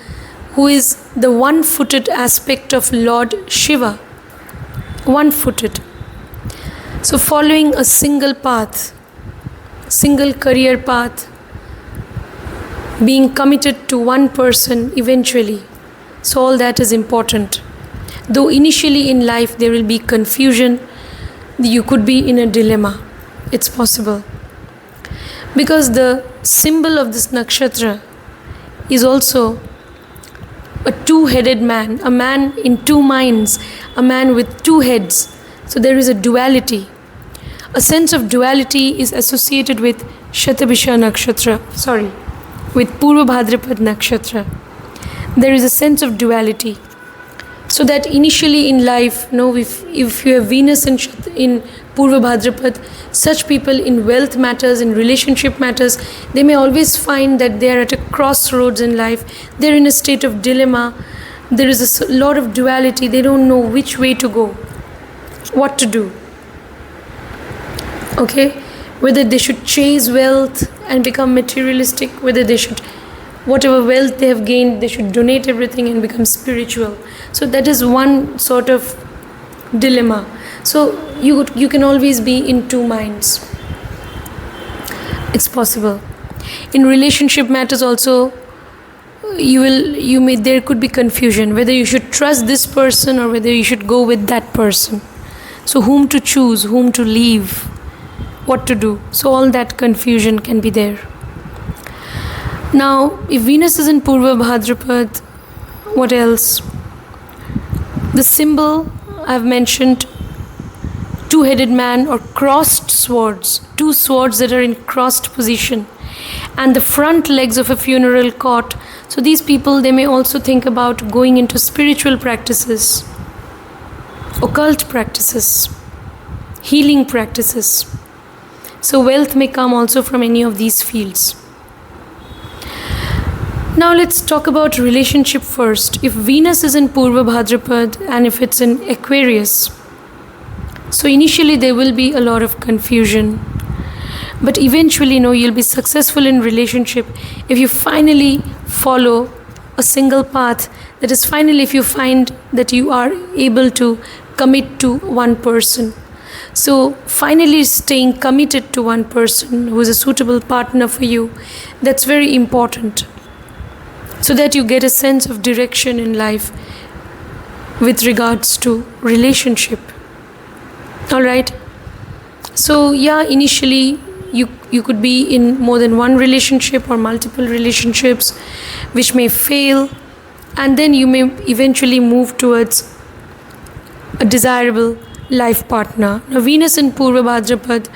who is the one-footed aspect of Lord Shiva. One-footed. So following a single path, single career path, being committed to one person eventually. So all that is important. Though initially in life there will be confusion, you could be in a dilemma. It's possible. Because the symbol of this nakshatra is also a two-headed man, a man in two minds, a man with two heads. So there is a duality. A sense of duality is associated with Shatabhisha nakshatra, with Purvabhadrapada nakshatra. There is a sense of duality. So that initially in life, if you have Venus in Purvabhadrapada, such people in wealth matters, in relationship matters, they may always find that they are at a crossroads in life. They're in a state of dilemma. There is a lot of duality. They don't know which way to go, what to do. Okay? Whether they should chase wealth and become materialistic, whether they should, whatever wealth they have gained, they should donate everything and become spiritual. So that is one sort of dilemma. So you can always be in two minds. It's possible. In relationship matters also, there could be confusion whether you should trust this person or whether you should go with that person. So whom to choose, whom to leave, what to do. So all that confusion can be there. Now, if Venus is in Purvabhadrapada, what else? The symbol I've mentioned, two-headed man or crossed swords, two swords that are in crossed position, and the front legs of a funeral cot. So these people, they may also think about going into spiritual practices, occult practices, healing practices. So wealth may come also from any of these fields. Now let's talk about relationship first. If Venus is in Purvabhadrapada and if it's in Aquarius, so initially there will be a lot of confusion. But eventually, you'll be successful in relationship if you finally follow a single path. That is, finally, if you find that you are able to commit to one person. So finally staying committed to one person who is a suitable partner for you, that's very important. So that you get a sense of direction in life with regards to relationship. Alright? So initially you could be in more than one relationship or multiple relationships which may fail, and then you may eventually move towards a desirable life partner. Now Venus in Purvabhadrapada,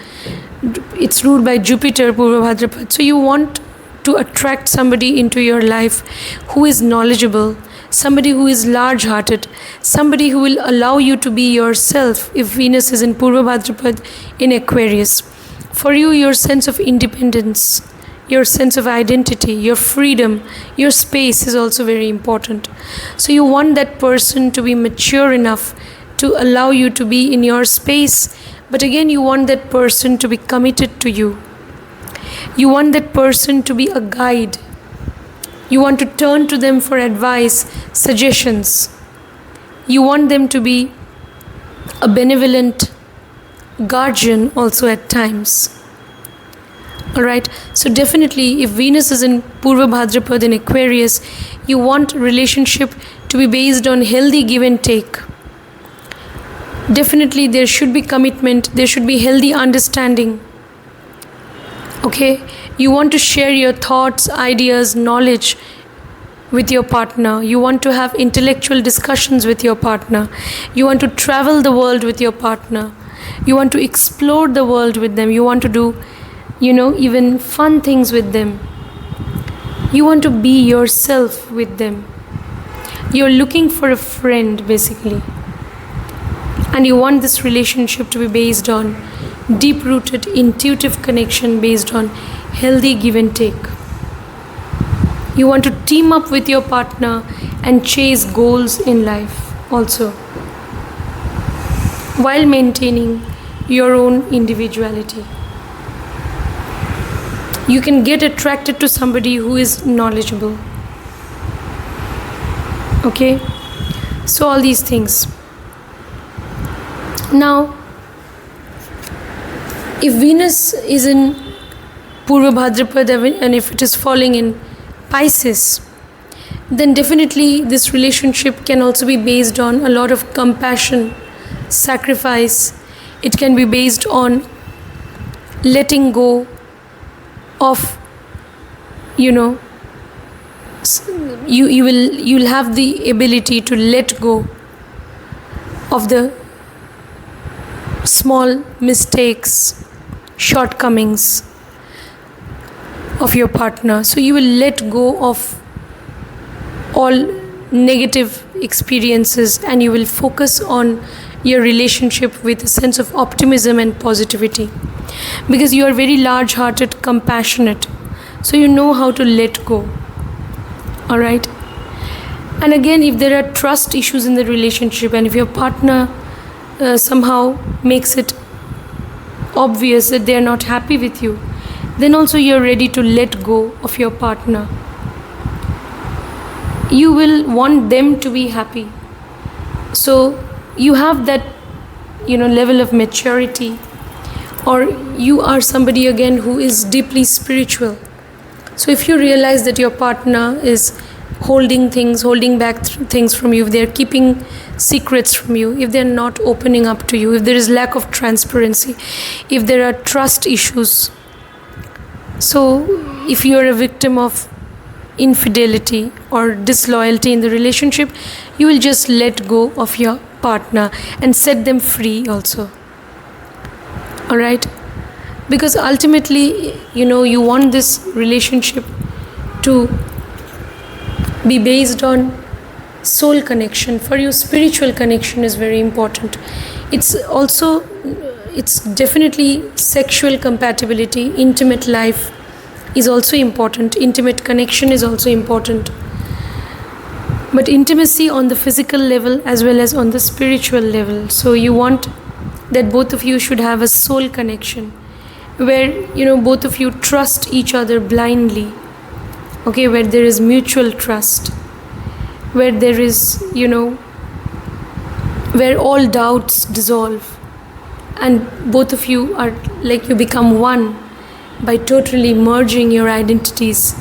it's ruled by Jupiter, Purvabhadrapada. So you want to attract somebody into your life who is knowledgeable, somebody who is large-hearted, somebody who will allow you to be yourself. If Venus is in Purvabhadrapada in Aquarius, for you, your sense of independence, your sense of identity, your freedom, your space is also very important. So you want that person to be mature enough to allow you to be in your space, but again you want that person to be committed to you. You want that person to be a guide. You want to turn to them for advice, suggestions. You want them to be a benevolent guardian also at times. Alright, so definitely if Venus is in Purvabhadrapada in Aquarius, you want relationship to be based on healthy give and take. Definitely there should be commitment, there should be healthy understanding. Okay, you want to share your thoughts, ideas, knowledge with your partner. You want to have intellectual discussions with your partner. You want to travel the world with your partner. You want to explore the world with them. You want to do, even fun things with them. You want to be yourself with them. You're looking for a friend, basically. And you want this relationship to be based on deep-rooted, intuitive connection based on healthy give and take. You want to team up with your partner and chase goals in life also, while maintaining your own individuality. You can get attracted to somebody who is knowledgeable. Okay? So all these things. Now, if Venus is in Purvabhadrapada and if it is falling in Pisces, then definitely this relationship can also be based on a lot of compassion, sacrifice. It can be based on letting go of, you'll have the ability to let go of the small mistakes, shortcomings of your partner. So you will let go of all negative experiences and you will focus on your relationship with a sense of optimism and positivity, because you are very large-hearted, compassionate, so you know how to let go. All right? And again, if there are trust issues in the relationship and if your partner somehow makes it obvious that they are not happy with you, then also you're ready to let go of your partner. You will want them to be happy. So you have that, level of maturity, or you are somebody again who is deeply spiritual. So if you realize that your partner is holding back things from you, if they're keeping secrets from you, if they're not opening up to you, if there is lack of transparency, if there are trust issues, so if you are a victim of infidelity or disloyalty in the relationship, you will just let go of your partner and set them free also. All right? Because ultimately, you want this relationship to be based on soul connection. For you, spiritual connection is very important. It's definitely sexual compatibility, intimate life is also important. Intimate connection is also important. But intimacy on the physical level as well as on the spiritual level. So you want that both of you should have a soul connection where, both of you trust each other blindly. Okay, where there is mutual trust. Where there is, where all doubts dissolve. And both of you are like you become one by totally merging your identities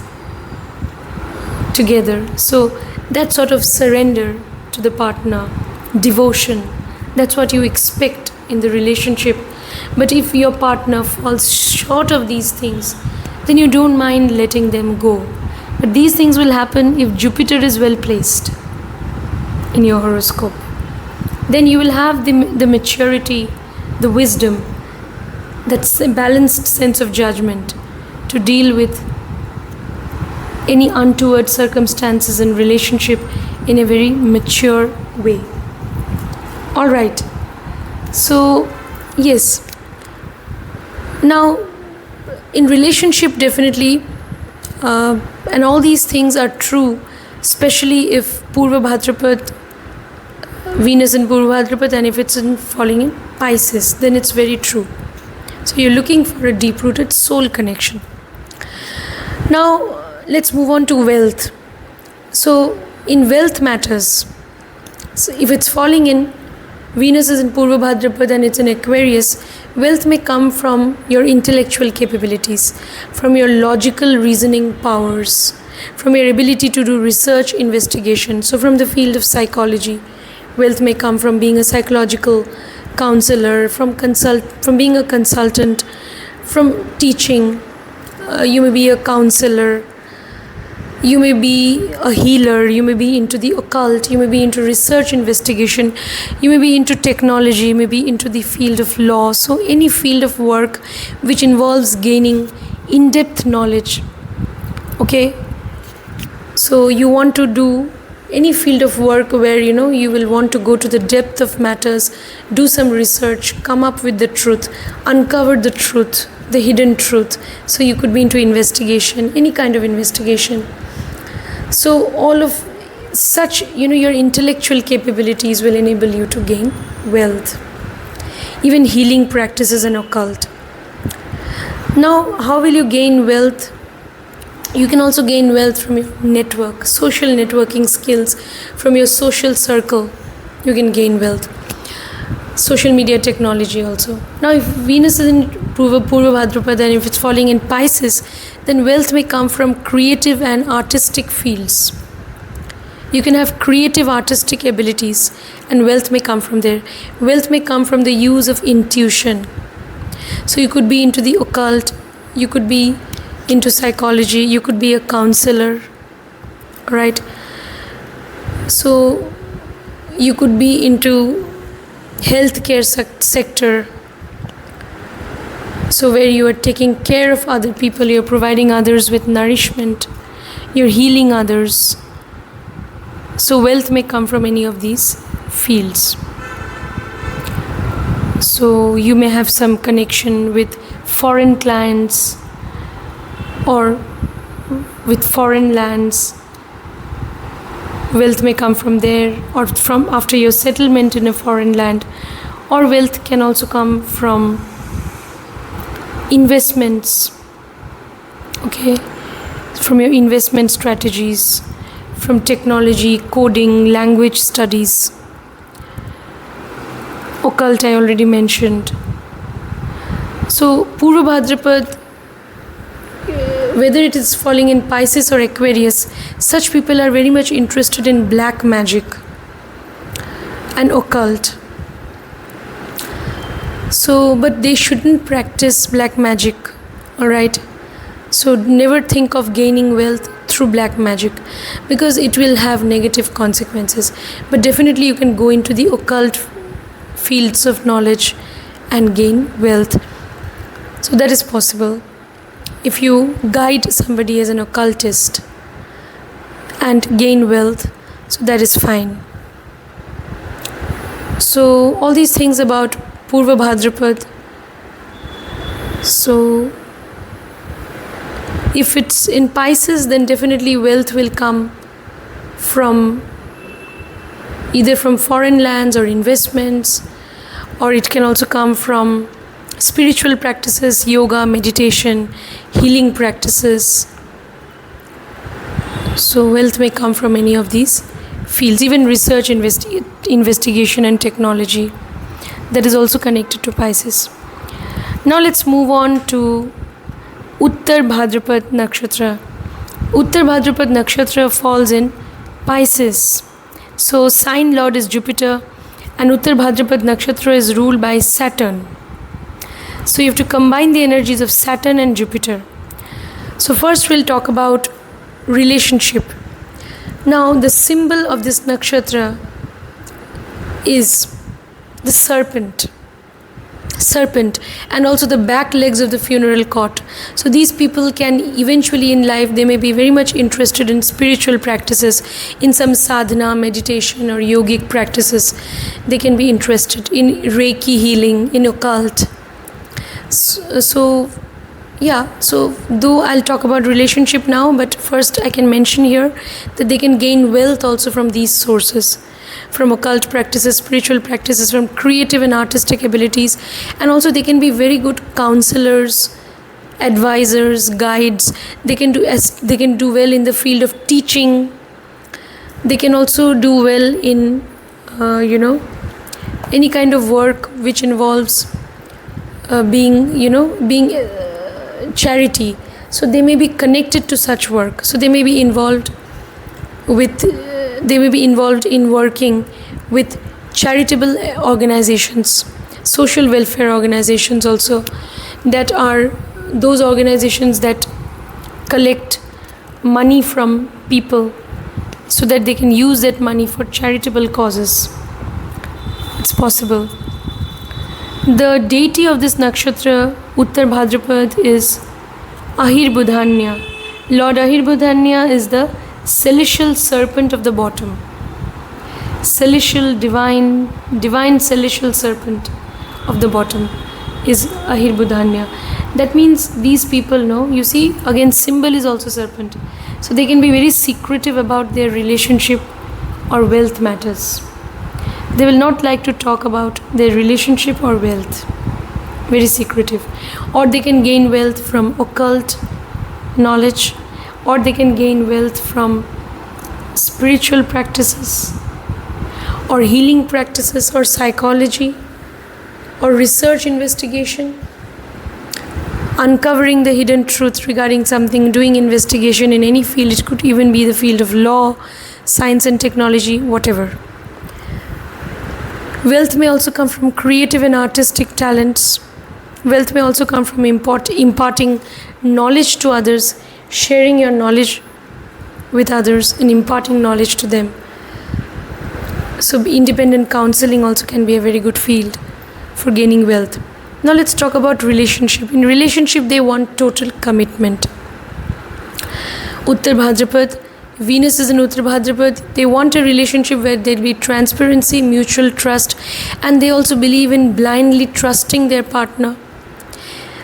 together. So that sort of surrender to the partner, devotion, that's what you expect in the relationship. But if your partner falls short of these things, then you don't mind letting them go. But these things will happen if Jupiter is well placed in your horoscope. Then you will have the maturity, the wisdom, that's a balanced sense of judgment to deal with any untoward circumstances in relationship in a very mature way. All right. So, yes. Now, in relationship, definitely, and all these things are true, especially if Purvabhadrapada, Venus in Purvabhadrapada, and if it's falling in Pisces, then it's very true. So you're looking for a deep-rooted soul connection. Now, let's move on to wealth. So, in wealth matters, so if it's falling in, Venus is in Purvabhadrapada and it's in Aquarius, wealth may come from your intellectual capabilities, from your logical reasoning powers, from your ability to do research, investigation. So from the field of psychology, wealth may come from being a psychological counselor, from being a consultant, from teaching. You may be a counselor, you may be a healer, you may be into the occult, you may be into research investigation, you may be into technology, you may be into the field of law. So any field of work which involves gaining in-depth knowledge. Okay, so you want to do any field of work where you will want to go to the depth of matters, do some research, come up with the truth, uncover the truth, the hidden truth. So you could be into investigation, any kind of investigation. So all of such, your intellectual capabilities will enable you to gain wealth. Even healing practices and occult. Now, how will you gain wealth? You can also gain wealth from your network, social networking skills, from your social circle. You can gain wealth. Social media technology also. Now, if Venus is in Purvabhadrapada and if it's falling in Pisces, then wealth may come from creative and artistic fields. You can have creative artistic abilities and wealth may come from there. Wealth may come from the use of intuition. So you could be into the occult, you could be into psychology, you could be a counselor, right? So you could be into healthcare sector, so where you are taking care of other people, you're providing others with nourishment, you're healing others. So wealth may come from any of these fields. So you may have some connection with foreign clients or with foreign lands. Wealth may come from there, or from after your settlement in a foreign land. Or wealth can also come from investments, okay, from your investment strategies, from technology, coding, language studies. Occult I already mentioned. So Purvabhadrapada, whether it is falling in Pisces or Aquarius, such people are very much interested in black magic and occult. So, but they shouldn't practice black magic, alright? So never think of gaining wealth through black magic, because it will have negative consequences. But definitely you can go into the occult fields of knowledge and gain wealth. So that is possible. If you guide somebody as an occultist and gain wealth, so that is fine. So all these things about Purvabhadrapada. So if it's in Pisces, then definitely wealth will come from either from foreign lands or investments, or it can also come from spiritual practices, yoga, meditation, healing practices. So wealth may come from any of these fields, even research, investigation and technology. That is also connected to Pisces. Now let's move on to Uttarabhadrapada Nakshatra. Uttarabhadrapada Nakshatra falls in Pisces. So sign lord is Jupiter, and Uttarabhadrapada Nakshatra is ruled by Saturn. So you have to combine the energies of Saturn and Jupiter. So first we'll talk about relationship. Now the symbol of this nakshatra is the serpent, and also the back legs of the funeral cot. So these people can eventually in life, they may be very much interested in spiritual practices, in some sadhana, meditation or yogic practices. They can be interested in Reiki healing, in occult. So though I'll talk about relationship now, but first I can mention here that they can gain wealth also from these sources, from occult practices, spiritual practices, from creative and artistic abilities, and also they can be very good counselors, advisors, guides. They can do well in the field of teaching. They can also do well in any kind of work which involves being charity. So they may be connected to such work. So they may be involved in working with charitable organizations, social welfare organizations also, that are those organizations that collect money from people so that they can use that money for charitable causes. It's possible. The deity of this nakshatra, Uttarabhadrapada, is Ahirbudhanya. Lord Ahirbudhanya is the celestial serpent of the bottom. Celestial, divine celestial serpent of the bottom is Ahirbudhanya. That means these people know, you see, again, symbol is also serpent. So they can be very secretive about their relationship or wealth matters. They will not like to talk about their relationship or wealth. Very secretive. Or they can gain wealth from occult knowledge, or they can gain wealth from spiritual practices, or healing practices, or psychology, or research investigation, uncovering the hidden truth regarding something, doing investigation in any field. It could even be the field of law, science and technology, whatever. Wealth may also come from creative and artistic talents. Wealth may also come from imparting knowledge to others, sharing your knowledge with others and imparting knowledge to them. So independent counseling also can be a very good field for gaining wealth. Now let's talk about relationship. In relationship, they want total commitment. Uttarabhadrapada, Venus is in Uttarabhadrapada. They want a relationship where there'll be transparency, mutual trust, and they also believe in blindly trusting their partner.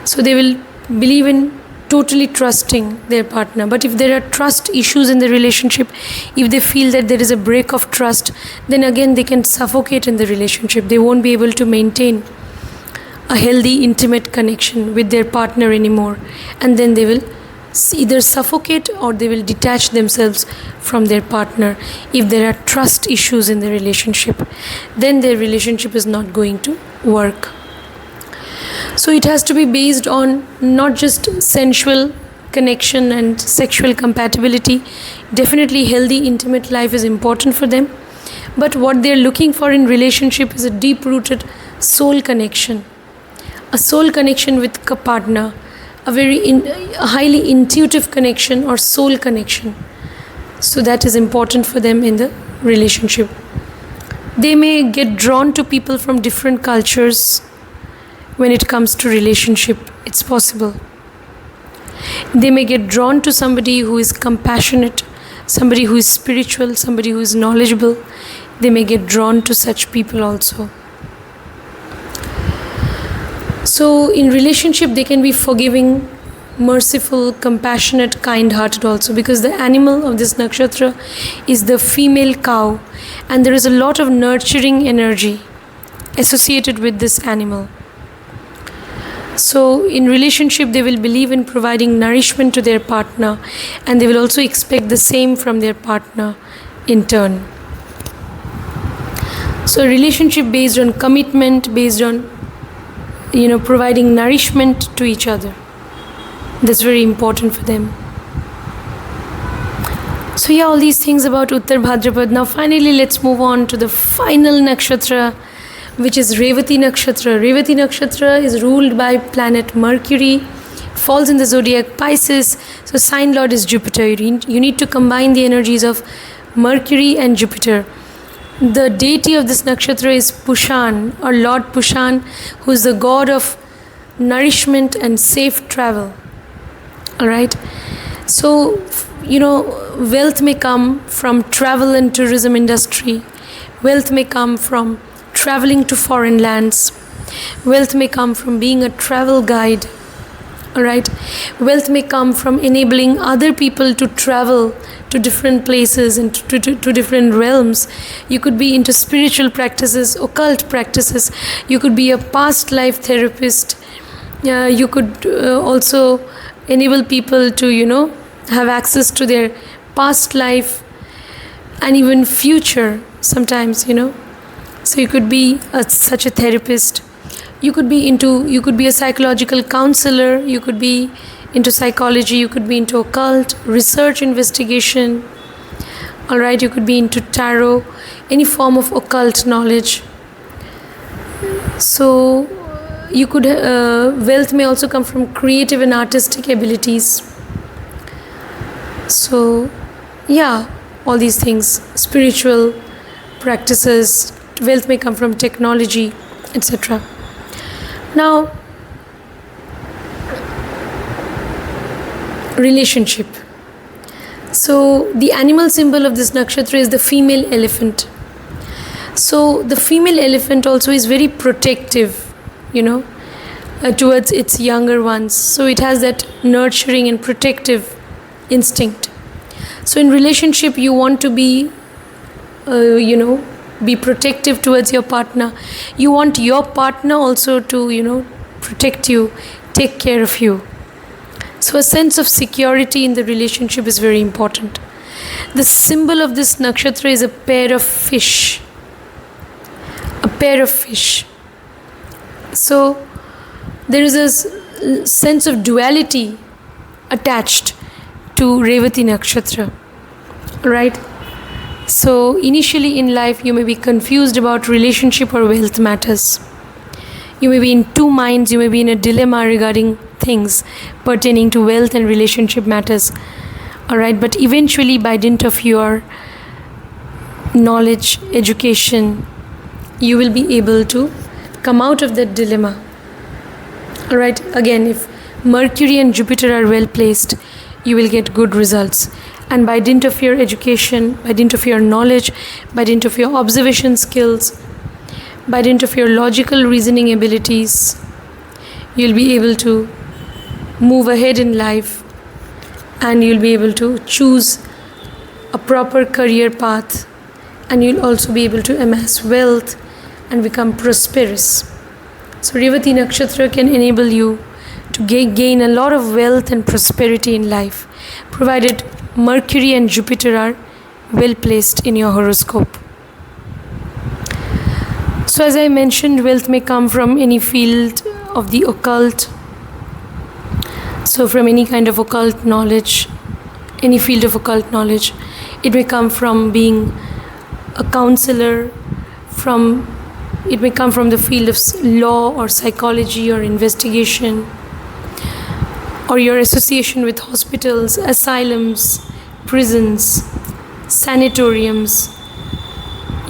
So they will believe in totally trusting their partner. But if there are trust issues in the relationship, if they feel that there is a break of trust, then again they can suffocate in the relationship. They won't be able to maintain a healthy, intimate connection with their partner anymore. And then they will either suffocate or they will detach themselves from their partner. If there are trust issues in the relationship, then their relationship is not going to work. So it has to be based on not just sensual connection and sexual compatibility. Definitely healthy, intimate life is important for them. But what they're looking for in relationship is a deep-rooted soul connection. A soul connection with a partner. A very highly intuitive connection or soul connection. So that is important for them in the relationship. They may get drawn to people from different cultures when it comes to relationship. It's possible. They may get drawn to somebody who is compassionate, somebody who is spiritual, somebody who is knowledgeable. They may get drawn to such people also. So in relationship, they can be forgiving, merciful, compassionate, kind-hearted also, because the animal of this nakshatra is the female cow, and there is a lot of nurturing energy associated with this animal. So in relationship, they will believe in providing nourishment to their partner, and they will also expect the same from their partner in turn. So a relationship based on commitment, based on providing nourishment to each other. That's very important for them. So all these things about Uttarabhadrapada. Now finally, let's move on to the final nakshatra, which is Revati Nakshatra. Revati Nakshatra is ruled by planet Mercury, falls in the zodiac Pisces. So sign lord is Jupiter. You need to combine the energies of Mercury and Jupiter. The deity of this nakshatra is Pushan, or Lord Pushan, who is the god of nourishment and safe travel. Alright? So, wealth may come from travel and tourism industry. Wealth may come from traveling to foreign lands. Wealth may come from being a travel guide. Alright? Wealth may come from enabling other people to travel to different places and to different realms. You could be into spiritual practices, occult practices. You could be a past life therapist. You could also enable people to, have access to their past life and even future sometimes, So you could be such a therapist. You could be a psychological counselor. You could be into psychology. You could be into occult, research, investigation. Alright, you could be into tarot, any form of occult knowledge. So you could, wealth may also come from creative and artistic abilities. So all these things, spiritual practices, wealth may come from technology, etc. Now, relationship. So the animal symbol of this nakshatra is the female elephant. So the female elephant also is very protective, towards its younger ones. So it has that nurturing and protective instinct. So in relationship, you want to be protective towards your partner. You want your partner also to, protect you, take care of you. So a sense of security in the relationship is very important. The symbol of this nakshatra is a pair of fish. A pair of fish. So there is a sense of duality attached to Revati nakshatra, right? So initially in life you may be confused about relationship or wealth matters. You may be in two minds, you may be in a dilemma regarding things pertaining to wealth and relationship matters. Alright, but eventually by dint of your knowledge, education, you will be able to come out of that dilemma. Alright, again, if Mercury and Jupiter are well placed, you will get good results. And by dint of your education, by dint of your knowledge, by dint of your observation skills, by dint of your logical reasoning abilities, you'll be able to move ahead in life, and you'll be able to choose a proper career path, and you'll also be able to amass wealth and become prosperous. So Revati nakshatra can enable you to gain a lot of wealth and prosperity in life, provided Mercury and Jupiter are well placed in your horoscope. So as I mentioned, wealth may come from any field of the occult. So from any kind of occult knowledge, any field of occult knowledge. It may come from being a counselor, it may come from the field of law or psychology or investigation, or your association with hospitals, asylums, prisons, sanatoriums.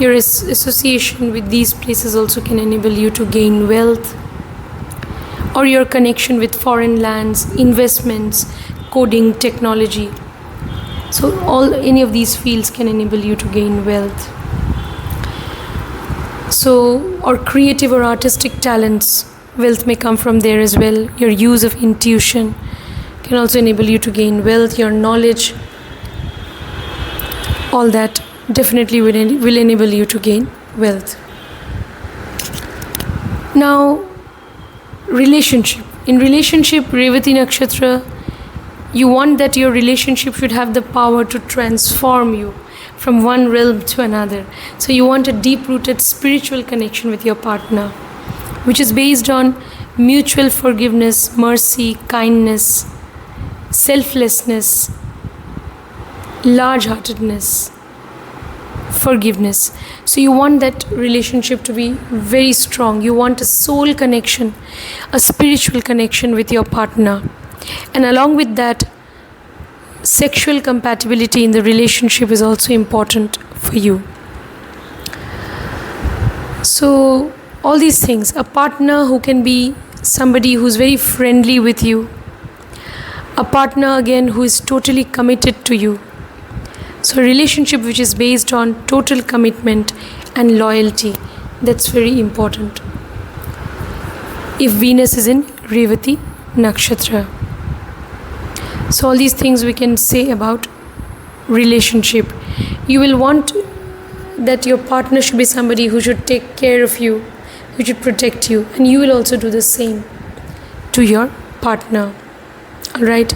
Your association with these places also can enable you to gain wealth, or your connection with foreign lands, investments, coding, technology. So any of these fields can enable you to gain wealth. So, or creative or artistic talents, wealth may come from there as well. Your use of intuition can also enable you to gain wealth. Your knowledge, all that definitely will enable you to gain wealth. Now, relationship. In relationship, Revati nakshatra, you want that your relationship should have the power to transform you from one realm to another. So you want a deep-rooted spiritual connection with your partner, which is based on mutual forgiveness, mercy, kindness, selflessness, large-heartedness, forgiveness. So you want that relationship to be very strong. You want a soul connection, a spiritual connection with your partner. And along with that, sexual compatibility in the relationship is also important for you. So all these things, a partner who can be somebody who's very friendly with you, a partner again who is totally committed to you. So a relationship which is based on total commitment and loyalty, that's very important. If Venus is in Revati nakshatra. So all these things we can say about relationship. You will want that your partner should be somebody who should take care of you, who should protect you, and you will also do the same to your partner. Alright?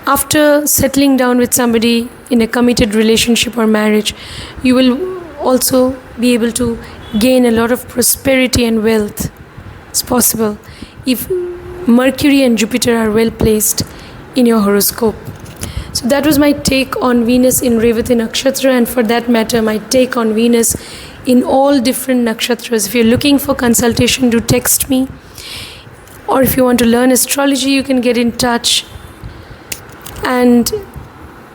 After settling down with somebody in a committed relationship or marriage, you will also be able to gain a lot of prosperity and wealth. It's possible if Mercury and Jupiter are well placed in your horoscope. So that was my take on Venus in Revati nakshatra, and for that matter my take on Venus in all different nakshatras. If you're looking for consultation, do text me, or if you want to learn astrology, you can get in touch. And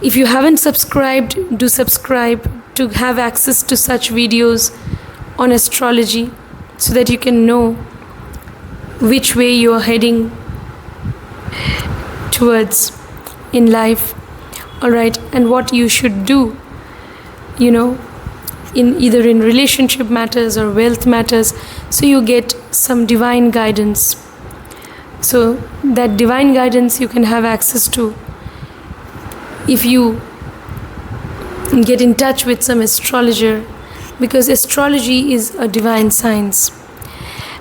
if you haven't subscribed, do subscribe to have access to such videos on astrology, so that you can know which way you are heading towards in life, Alright, and what you should do, in either in relationship matters or wealth matters, so you get some divine guidance. So that divine guidance you can have access to if you get in touch with some astrologer, because astrology is a divine science.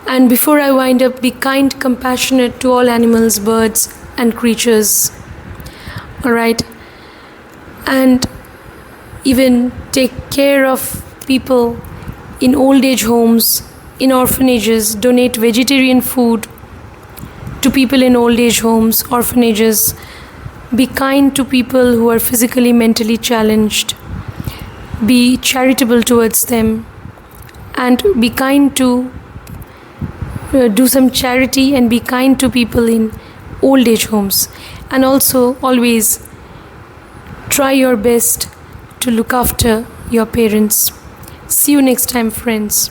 And before I wind up, be kind, compassionate to all animals, birds and creatures. Alright, and even take care of people in old age homes, in orphanages. Donate vegetarian food to people in old age homes, orphanages. Be kind to people who are physically, mentally challenged. Be charitable towards them, and be kind to do some charity and be kind to people in old age homes. And also always try your best to look after your parents. See you next time, friends.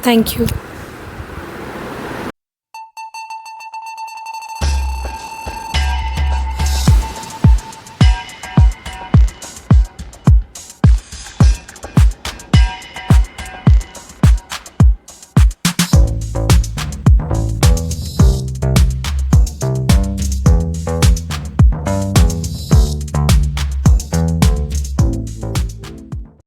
Thank you.